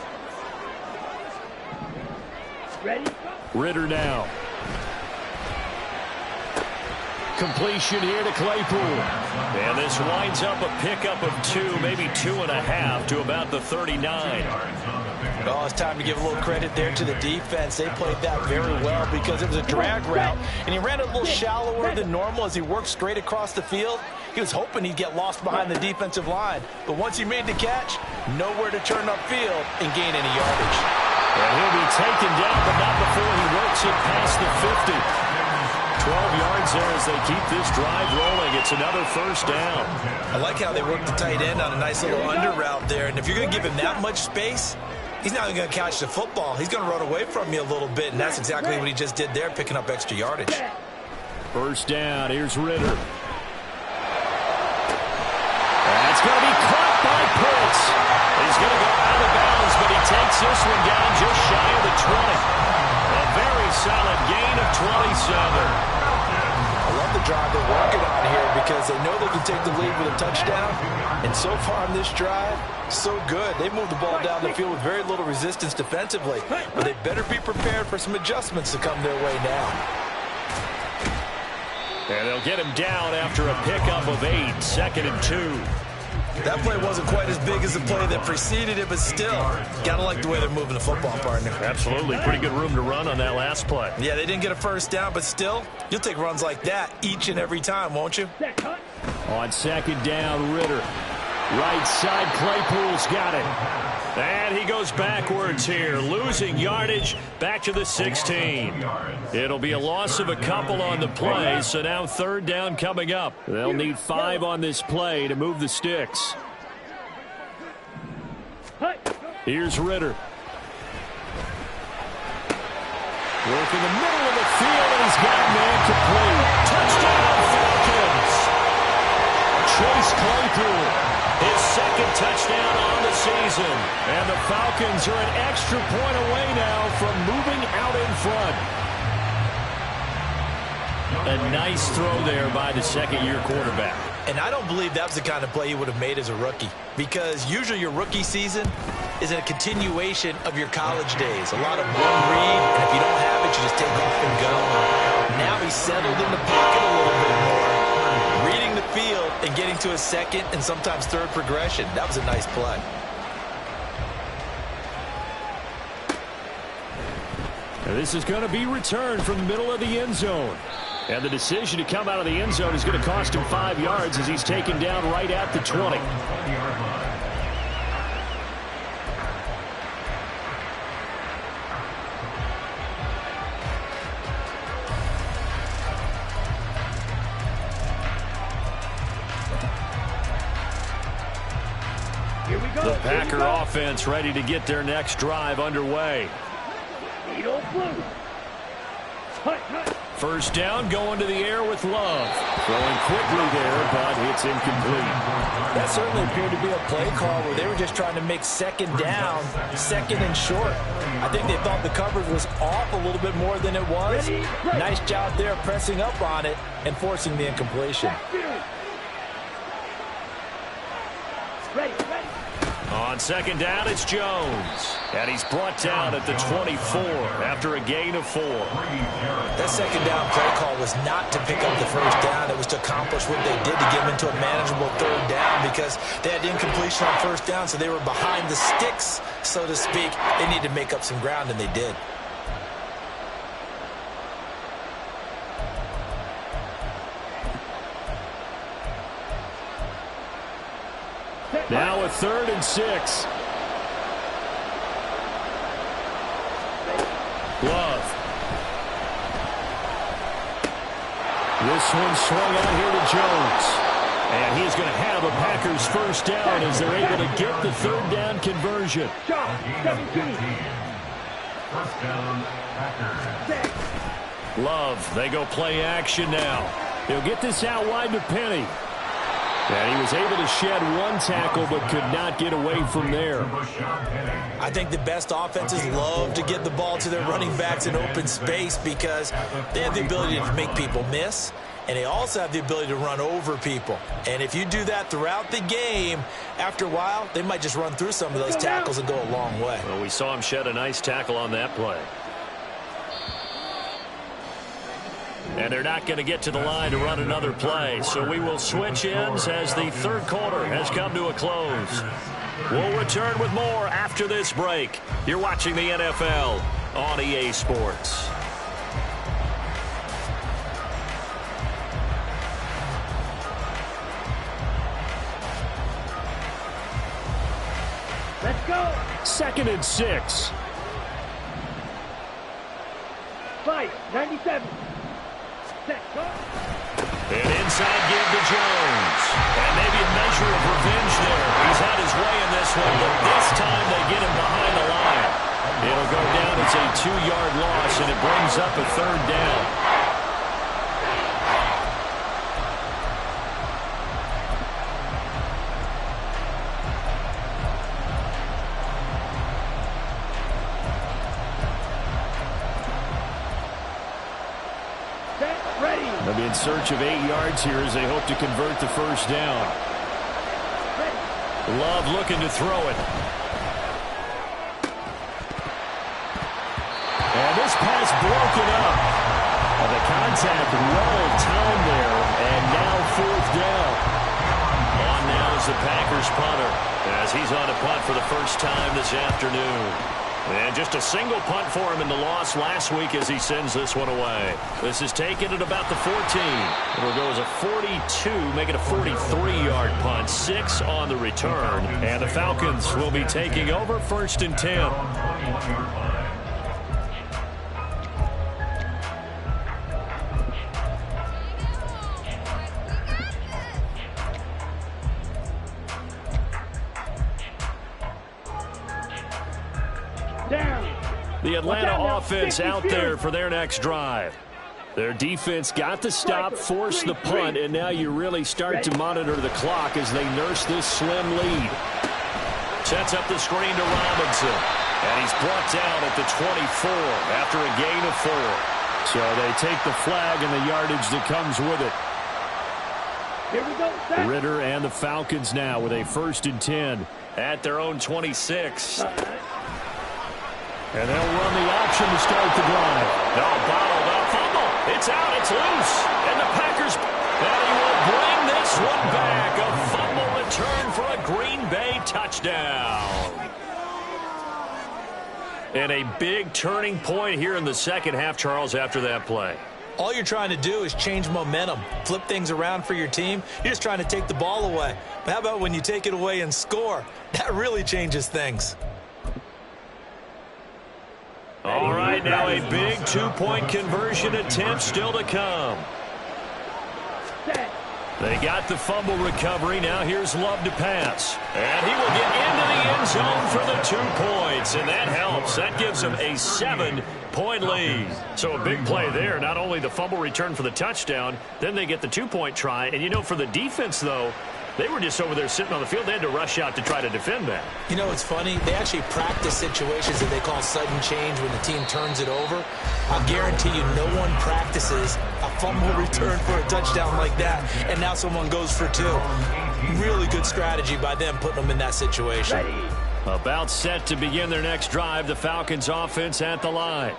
Ready? Ritter now. Completion here to Claypool. And this winds up a pickup of 2, maybe 2.5 to about the 39. Well, it's time to give a little credit there to the defense. They played that very well because it was a drag route, and he ran it a little shallower than normal as he worked straight across the field. He was hoping he'd get lost behind the defensive line, but once he made the catch, nowhere to turn upfield and gain any yardage. And he'll be taken down, but not before he works it past the 50. 12 yards there as they keep this drive rolling. It's another first down. I like how they work the tight end on a nice little under route there, and if you're going to give him that much space, he's not even going to catch the football. He's going to run away from you a little bit, and that's exactly what he just did there, picking up extra yardage. First down, here's Ritter. That's going to be caught by Pitts. He's going to go out of bounds, but he takes this one down just shy of the 20. A very solid gain of 27. I love the drive they're working on here because they know they can take the lead with a touchdown. And so far on this drive, so good. They moved the ball down the field with very little resistance defensively. But they better be prepared for some adjustments to come their way now. And they'll get him down after a pickup of 8, 2nd and 2. That play wasn't quite as big as the play that preceded it, but still, gotta like the way they're moving the football, partner. Absolutely. Pretty good room to run on that last play. Yeah, they didn't get a first down, but still, you'll take runs like that each and every time, won't you? On second down, Ritter. Right side, Claypool's got it. And he goes backwards here, losing yardage back to the 16. It'll be a loss of a couple on the play, so now 3rd down coming up. They'll need 5 on this play to move the sticks. Here's Ritter. Work in the middle of the field, and he's got a man complete. Touchdown, Falcons! Chase Claypool. His second touchdown on the season. And the Falcons are an extra point away now from moving out in front. A nice throw there by the second-year quarterback. And I don't believe that was the kind of play he would have made as a rookie. Because usually your rookie season, is a continuation of your college days. A lot of one read, and if you don't have it, you just take off and go. Now he's settled in the pocket a little bit more, reading the field and getting to a second and sometimes third progression. That was a nice play. And this is going to be returned from the middle of the end zone. And the decision to come out of the end zone is going to cost him 5 yards as he's taken down right at the 20. Here we go. The Packer offense ready to get their next drive underway. Needle blue. Hut, hut. First down, going to the air with Love. Throwing quickly there, but it's incomplete. That certainly appeared to be a play call where they were just trying to make second down, second and short. I think they thought the coverage was off a little bit more than it was. Nice job there pressing up on it and forcing the incompletion. Ready, ready. On second down, it's Jones. And he's brought down at the 24 after a gain of 4. That second down play call was not to pick up the first down. It was to accomplish what they did to get them into a manageable third down because they had incompletion on first down, so they were behind the sticks, so to speak. They needed to make up some ground, and they did. Now a 3rd and 6. Love. This one swung out here to Jones. And he's going to have a Packers first down as they're able to get the 3rd down conversion. Shot, 17. First down, Packers. Love, they go play action now. They'll get this out wide to Penny. And he was able to shed one tackle but could not get away from there. I think the best offenses love to get the ball to their running backs in open space because they have the ability to make people miss, and they also have the ability to run over people. And if you do that throughout the game, after a while, they might just run through some of those tackles and go a long way. Well, we saw him shed a nice tackle on that play. And they're not going to get to the line to run another play. So we will switch ends as the 3rd quarter has come to a close. We'll return with more after this break. You're watching the NFL on EA Sports. Let's go. 2nd and 6. 5, 97. An inside give to Jones. And maybe a measure of revenge there. He's had his way in this one, but this time they get him behind the line. It'll go down as a 2-yard loss, and it brings up a 3rd down. They'll be in search of 8 yards here as they hope to convert the first down. Love looking to throw it. And this pass broken up. And the contact well timed there, and now 4th down. On now is the Packers punter as he's on a punt for the first time this afternoon. And just a single punt for him in the loss last week as he sends this one away. This is taken at about the 14. It'll go as a 42, make it a 43-yard punt. 6 on the return. And the Falcons will be taking over 1st and 10. The Atlanta offense out there for their next drive. Their defense got the stop, forced the punt, and now you really start to monitor the clock as they nurse this slim lead. Sets up the screen to Robinson, and he's brought down at the 24 after a gain of 4. So they take the flag and the yardage that comes with it. Here we go, Zach. Ritter and the Falcons now with a 1st and 10 at their own 26. And they'll run the option to start the drive. No, bottled up. Fumble. It's out. It's loose. And the Packers, and he will bring this one back. A fumble return for a Green Bay touchdown. And a big turning point here in the second half, Charles, after that play. All you're trying to do is change momentum, flip things around for your team. You're just trying to take the ball away. But how about when you take it away and score? That really changes things. All right, now a big two-point conversion attempt still to come. They got the fumble recovery. Now here's Love to pass. And he will get into the end zone for the 2 points. And that helps. That gives him a 7-point lead. So a big play there. Not only the fumble return for the touchdown, then they get the 2-point try. And, you know, for the defense, though, they were just over there sitting on the field. They had to rush out to try to defend that. You know, it's funny. They actually practice situations that they call sudden change when the team turns it over. I'll guarantee you no one practices a fumble return for a touchdown like that, and now someone goes for 2. Really good strategy by them putting them in that situation. About set to begin their next drive, the Falcons offense at the line.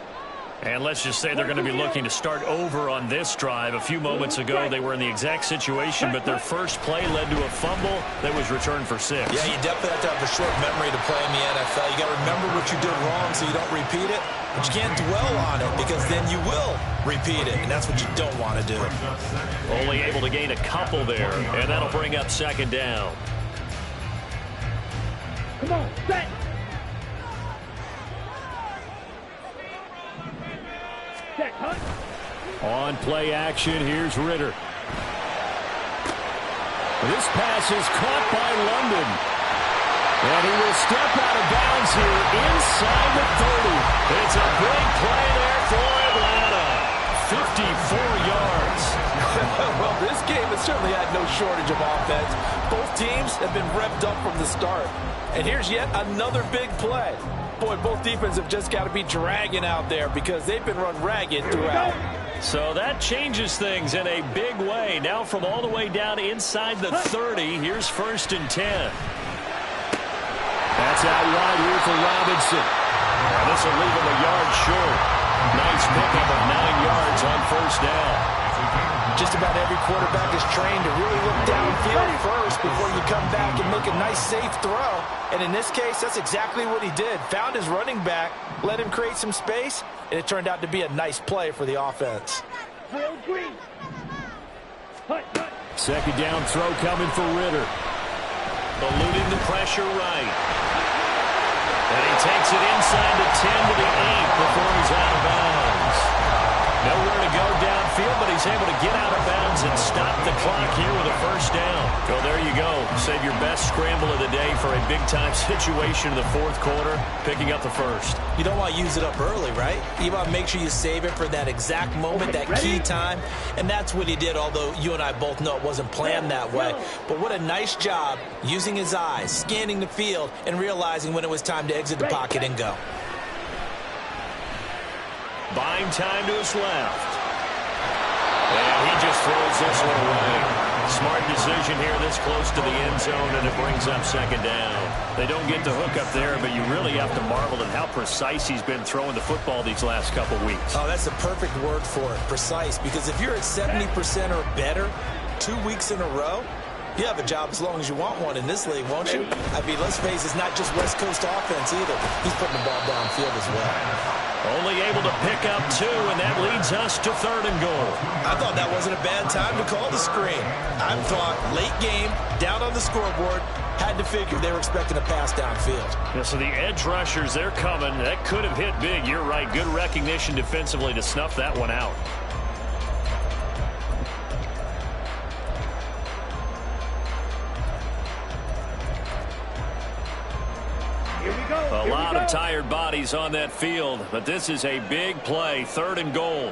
And let's just say they're going to be looking to start over on this drive. A few moments ago, they were in the exact situation, but their first play led to a fumble that was returned for 6. Yeah, you definitely have to have a short memory to play in the NFL. You got to remember what you did wrong so you don't repeat it, but you can't dwell on it because then you will repeat it, and that's what you don't want to do. Only able to gain a couple there, and that'll bring up second down. Come on, set. On play action, here's Ritter. This pass is caught by London. And he will step out of bounds here inside the 30. It's a big play there for Atlanta. 54 yards. Well, this game has certainly had no shortage of offense. Both teams have been revved up from the start. And here's yet another big play. Boy, both defenses have just got to be dragging out there because they've been run ragged throughout. So that changes things in a big way. Now from all the way down inside the 30, here's 1st and 10. That's out wide here for Robinson. This will leave him a yard short. Nice pickup of 9 yards on 1st down. Just about every quarterback is trained to really look downfield first before you come back and make a nice, safe throw. And in this case, that's exactly what he did. Found his running back, let him create some space, and it turned out to be a nice play for the offense. Second down throw coming for Ritter. Eluding the pressure right. And he takes it inside the 10 to the 8 before he's out of bounds. Nowhere to go downfield, but he's able to get out of bounds and stop the clock here with a 1st down. Well, there you go. Save your best scramble of the day for a big-time situation in the 4th quarter, picking up the 1st. You don't want to use it up early, right? You want to make sure you save it for that exact moment, that key time. And that's what he did, although you and I both know it wasn't planned that way. But what a nice job using his eyes, scanning the field, and realizing when it was time to exit the pocket and go. Buying time to his left. And he just throws this one away. Smart decision here this close to the end zone, and it brings up second down. They don't get the hook up there, but you really have to marvel at how precise he's been throwing the football these last couple weeks. Oh, that's the perfect word for it, precise, because if you're at 70% or better 2 weeks in a row, you have a job as long as you want one in this league, won't you? I mean, let's face it, it's not just West Coast offense either. He's putting the ball downfield as well. Only able to pick up 2, and that leads us to 3rd and goal. I thought that wasn't a bad time to call the screen. I thought late game, down on the scoreboard, had to figure they were expecting a pass downfield. Yeah, so the edge rushers, they're coming. That could have hit big. You're right. Good recognition defensively to snuff that one out. A lot of tired bodies on that field, but this is a big play. 3rd and goal.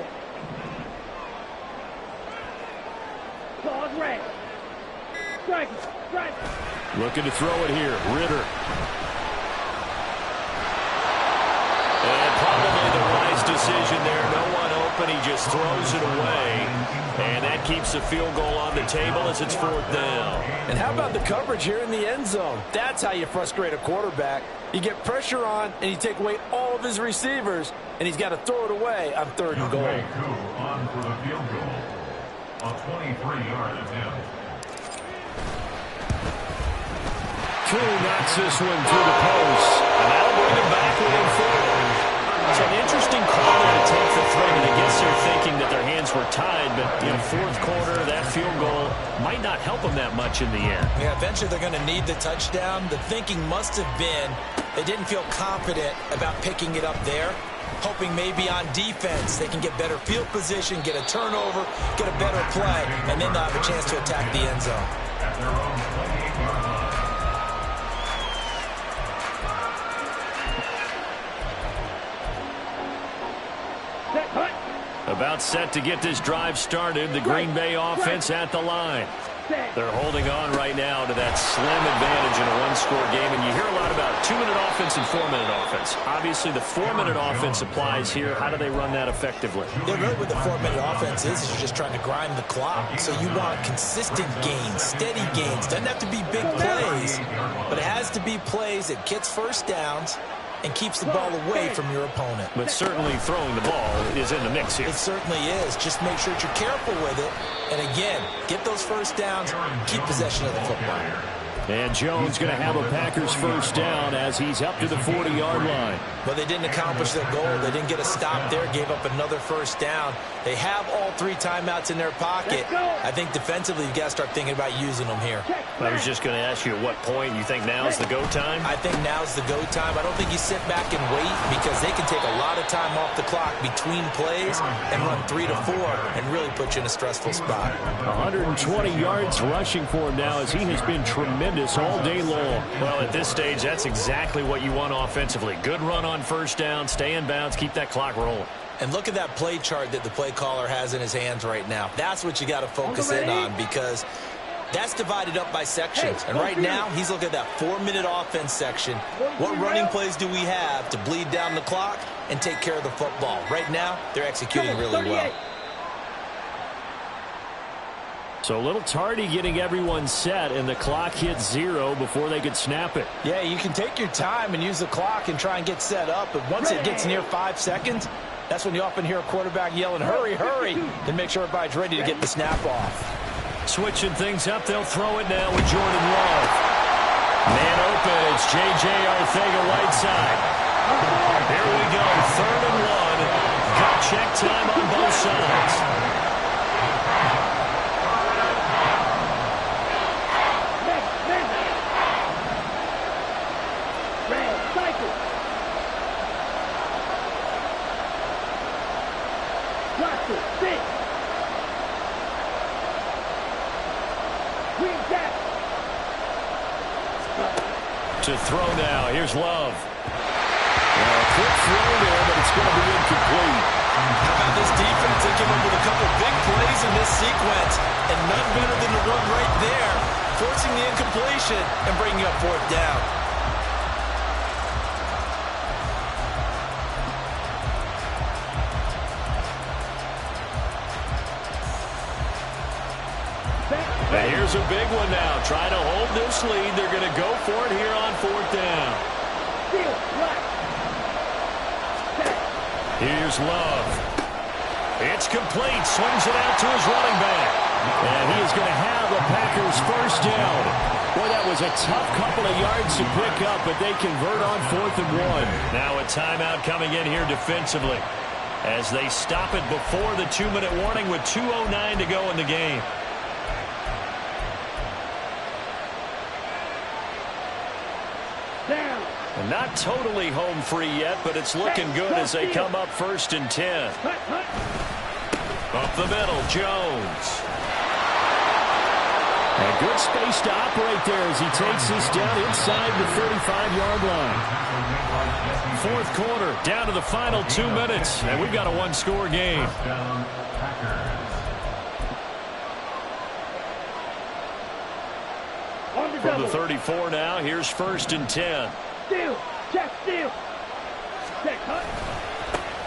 Looking to throw it here. Ritter. And probably the wise decision there. No one open. up, and he just throws it away. And that keeps the field goal on the table as it's 4th down. And how about the coverage here in the end zone? That's how you frustrate a quarterback. You get pressure on, and you take away all of his receivers, and he's got to throw it away on 3rd and goal. On for the field goal. A 23-yard attempt. Koo knocks this one through the post. And that'll bring him back within 4. It's an interesting call to take the throw, and I guess they're thinking that their hands were tied, but in 4th quarter, that field goal might not help them that much in the end. Yeah, eventually they're going to need the touchdown. The thinking must have been they didn't feel confident about picking it up there, hoping maybe on defense they can get better field position, get a turnover, get a better play, and then they'll have a chance to attack the end zone. At their own 28-yard line. About set to get this drive started. The Green Bay offense at the line. They're holding on right now to that slim advantage in a one-score game. And you hear a lot about 2-minute offense and 4-minute offense. Obviously, the 4-minute offense applies here. How do they run that effectively? Yeah, really what the 4-minute offense is you're just trying to grind the clock. So you want consistent gains, steady gains. Doesn't have to be big plays, but it has to be plays that gets first downs and keeps the ball away from your opponent. But certainly throwing the ball is in the mix here. It certainly is. Just make sure that you're careful with it. And again, get those first downs, keep possession of the football. And Jones going to have a Packers first down as he's up to the 40-yard line. But they didn't accomplish their goal. They didn't get a stop there, gave up another first down. They have all 3 timeouts in their pocket. I think defensively you've got to start thinking about using them here. I was just going to ask you at what point you think now's the go time? I think now's the go time. I don't think you sit back and wait because they can take a lot of time off the clock between plays and run 3 to 4 and really put you in a stressful spot. 120 yards rushing for him now as he has been tremendous all day long. Well, at this stage, that's exactly what you want offensively. Good run on first down, stay in bounds, keep that clock rolling. And look at that play chart that the play caller has in his hands right now. That's what you got to focus in on because that's divided up by sections. And right now, he's looking at that 4-minute offense section. What running plays do we have to bleed down the clock and take care of the football? Right now, they're executing really well. So a little tardy getting everyone set, and the clock hits 0 before they could snap it. Yeah, you can take your time and use the clock and try and get set up, but once it gets near 5 seconds, that's when you often hear a quarterback yelling, hurry, hurry, to make sure everybody's ready to get the snap off. Switching things up, they'll throw it now with Jordan Love. Man open, it's J.J. Arcega-Whiteside. Here we go, 3rd and 1. Got check time on both sides. To throw now. Here's Love. Quick throw there, but it's going to be incomplete. How about this defense? They came up with a couple big plays in this sequence, and none better than the run right there, forcing the incompletion and bringing up 4th down. And here's a big one now. Trying to hold this lead. They're going to go for it here on 4th down. Here's Love. It's complete. Swings it out to his running back. And he is going to have the Packers first down. Boy, that was a tough couple of yards to pick up, but they convert on 4th and 1. Now a timeout coming in here defensively as they stop it before the 2-minute warning with 2:09 to go in the game. And not totally home free yet, but it's looking good as they come up 1st and 10. Up the middle, Jones. A good space to operate there as he takes this down inside the 35-yard line. 4th quarter, down to the final 2 minutes, and we've got a one-score game. From the 34 now, here's 1st and 10. Steal! Check, steal! Check, cut!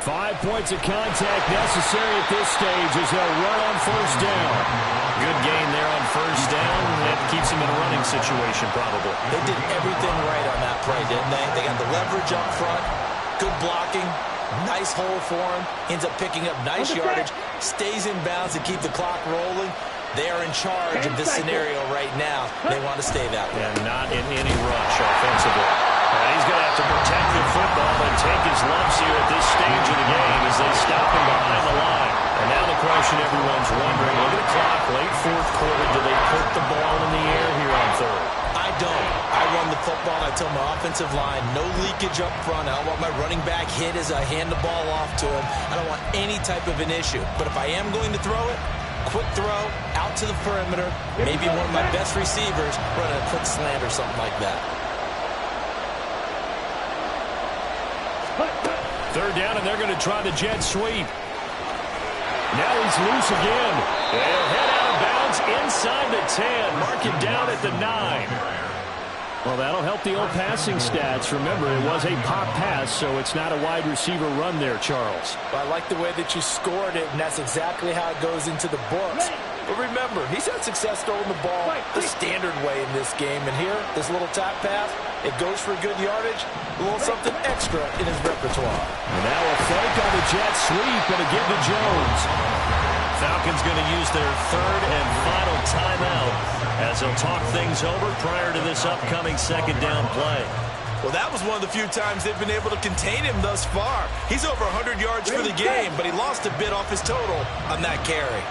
5 points of contact necessary at this stage as they'll run on first down. Good gain there on first down. That keeps them in a running situation, probably. They did everything right on that play, didn't they? They got the leverage up front, good blocking, nice hole for him, ends up picking up nice yardage, stays in bounds to keep the clock rolling. They are in charge of this scenario right now. They want to stay that way. And not in any rush offensively. And he's going to have to protect the football and take his lumps here at this stage of the game as they stop him behind the line. And now the question everyone's wondering, look at the clock, late fourth quarter, do they put the ball in the air here on third? I don't. I run the football, and I tell my offensive line, no leakage up front. I don't want my running back hit as I hand the ball off to him. I don't want any type of an issue. But if I am going to throw it, quick throw, out to the perimeter, maybe one of my best receivers running a quick slant or something like that. Third down, and they're going to try the jet sweep. Now he's loose again. They'll head out of bounds inside the 10. Mark it down at the 9. Well, that'll help the old passing stats. Remember, it was a pop pass, so it's not a wide receiver run there, Charles. Well, I like the way that you scored it, and that's exactly how it goes into the books. But remember, he's had success throwing the ball the standard way in this game. And here, this little tap pass, it goes for good yardage, a little something extra in his repertoire. And now a fake on the jet sweep and a give to Jones. Falcons going to use their third and final timeout as they'll talk things over prior to this upcoming second down play. Well, that was one of the few times they've been able to contain him thus far. He's over 100 yards for the game, but he lost a bit off his total on that carry.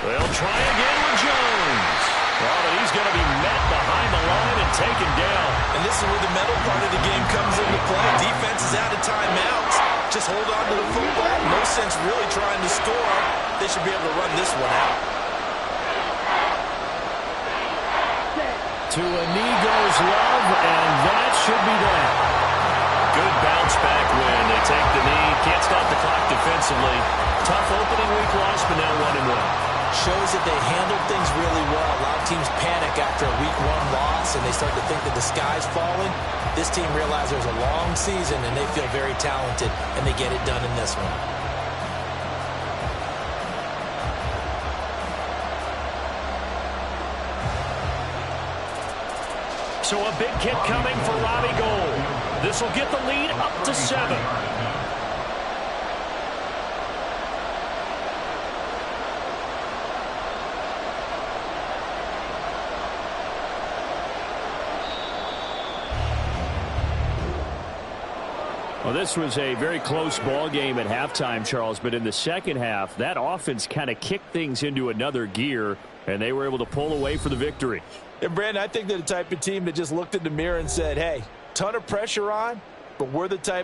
They'll try again with Jones. Well, but he's going to be met behind the line and taken down. And this is where the mental part of the game comes into play. Defense is out of timeouts. Just hold on to the football. No sense really trying to score. They should be able to run this one out. To a knee goes Love, and that should be that. Good bounce back win. They take the knee. Can't stop the clock defensively. Tough opening week loss, but now 1-1. Shows that they handled things really well. A lot of teams panic after a week 1 loss, and they start to think that the sky's falling. This team realizes there's a long season, and they feel very talented, and they get it done in this one. So a big kick coming for Robbie Gould. This will get the lead up to 7. Well, this was a very close ball game at halftime, Charles, but in the second half, that offense kind of kicked things into another gear, and they were able to pull away for the victory. And, Brandon, I think they're the type of team that just looked in the mirror and said, hey, ton of pressure on, but we're the type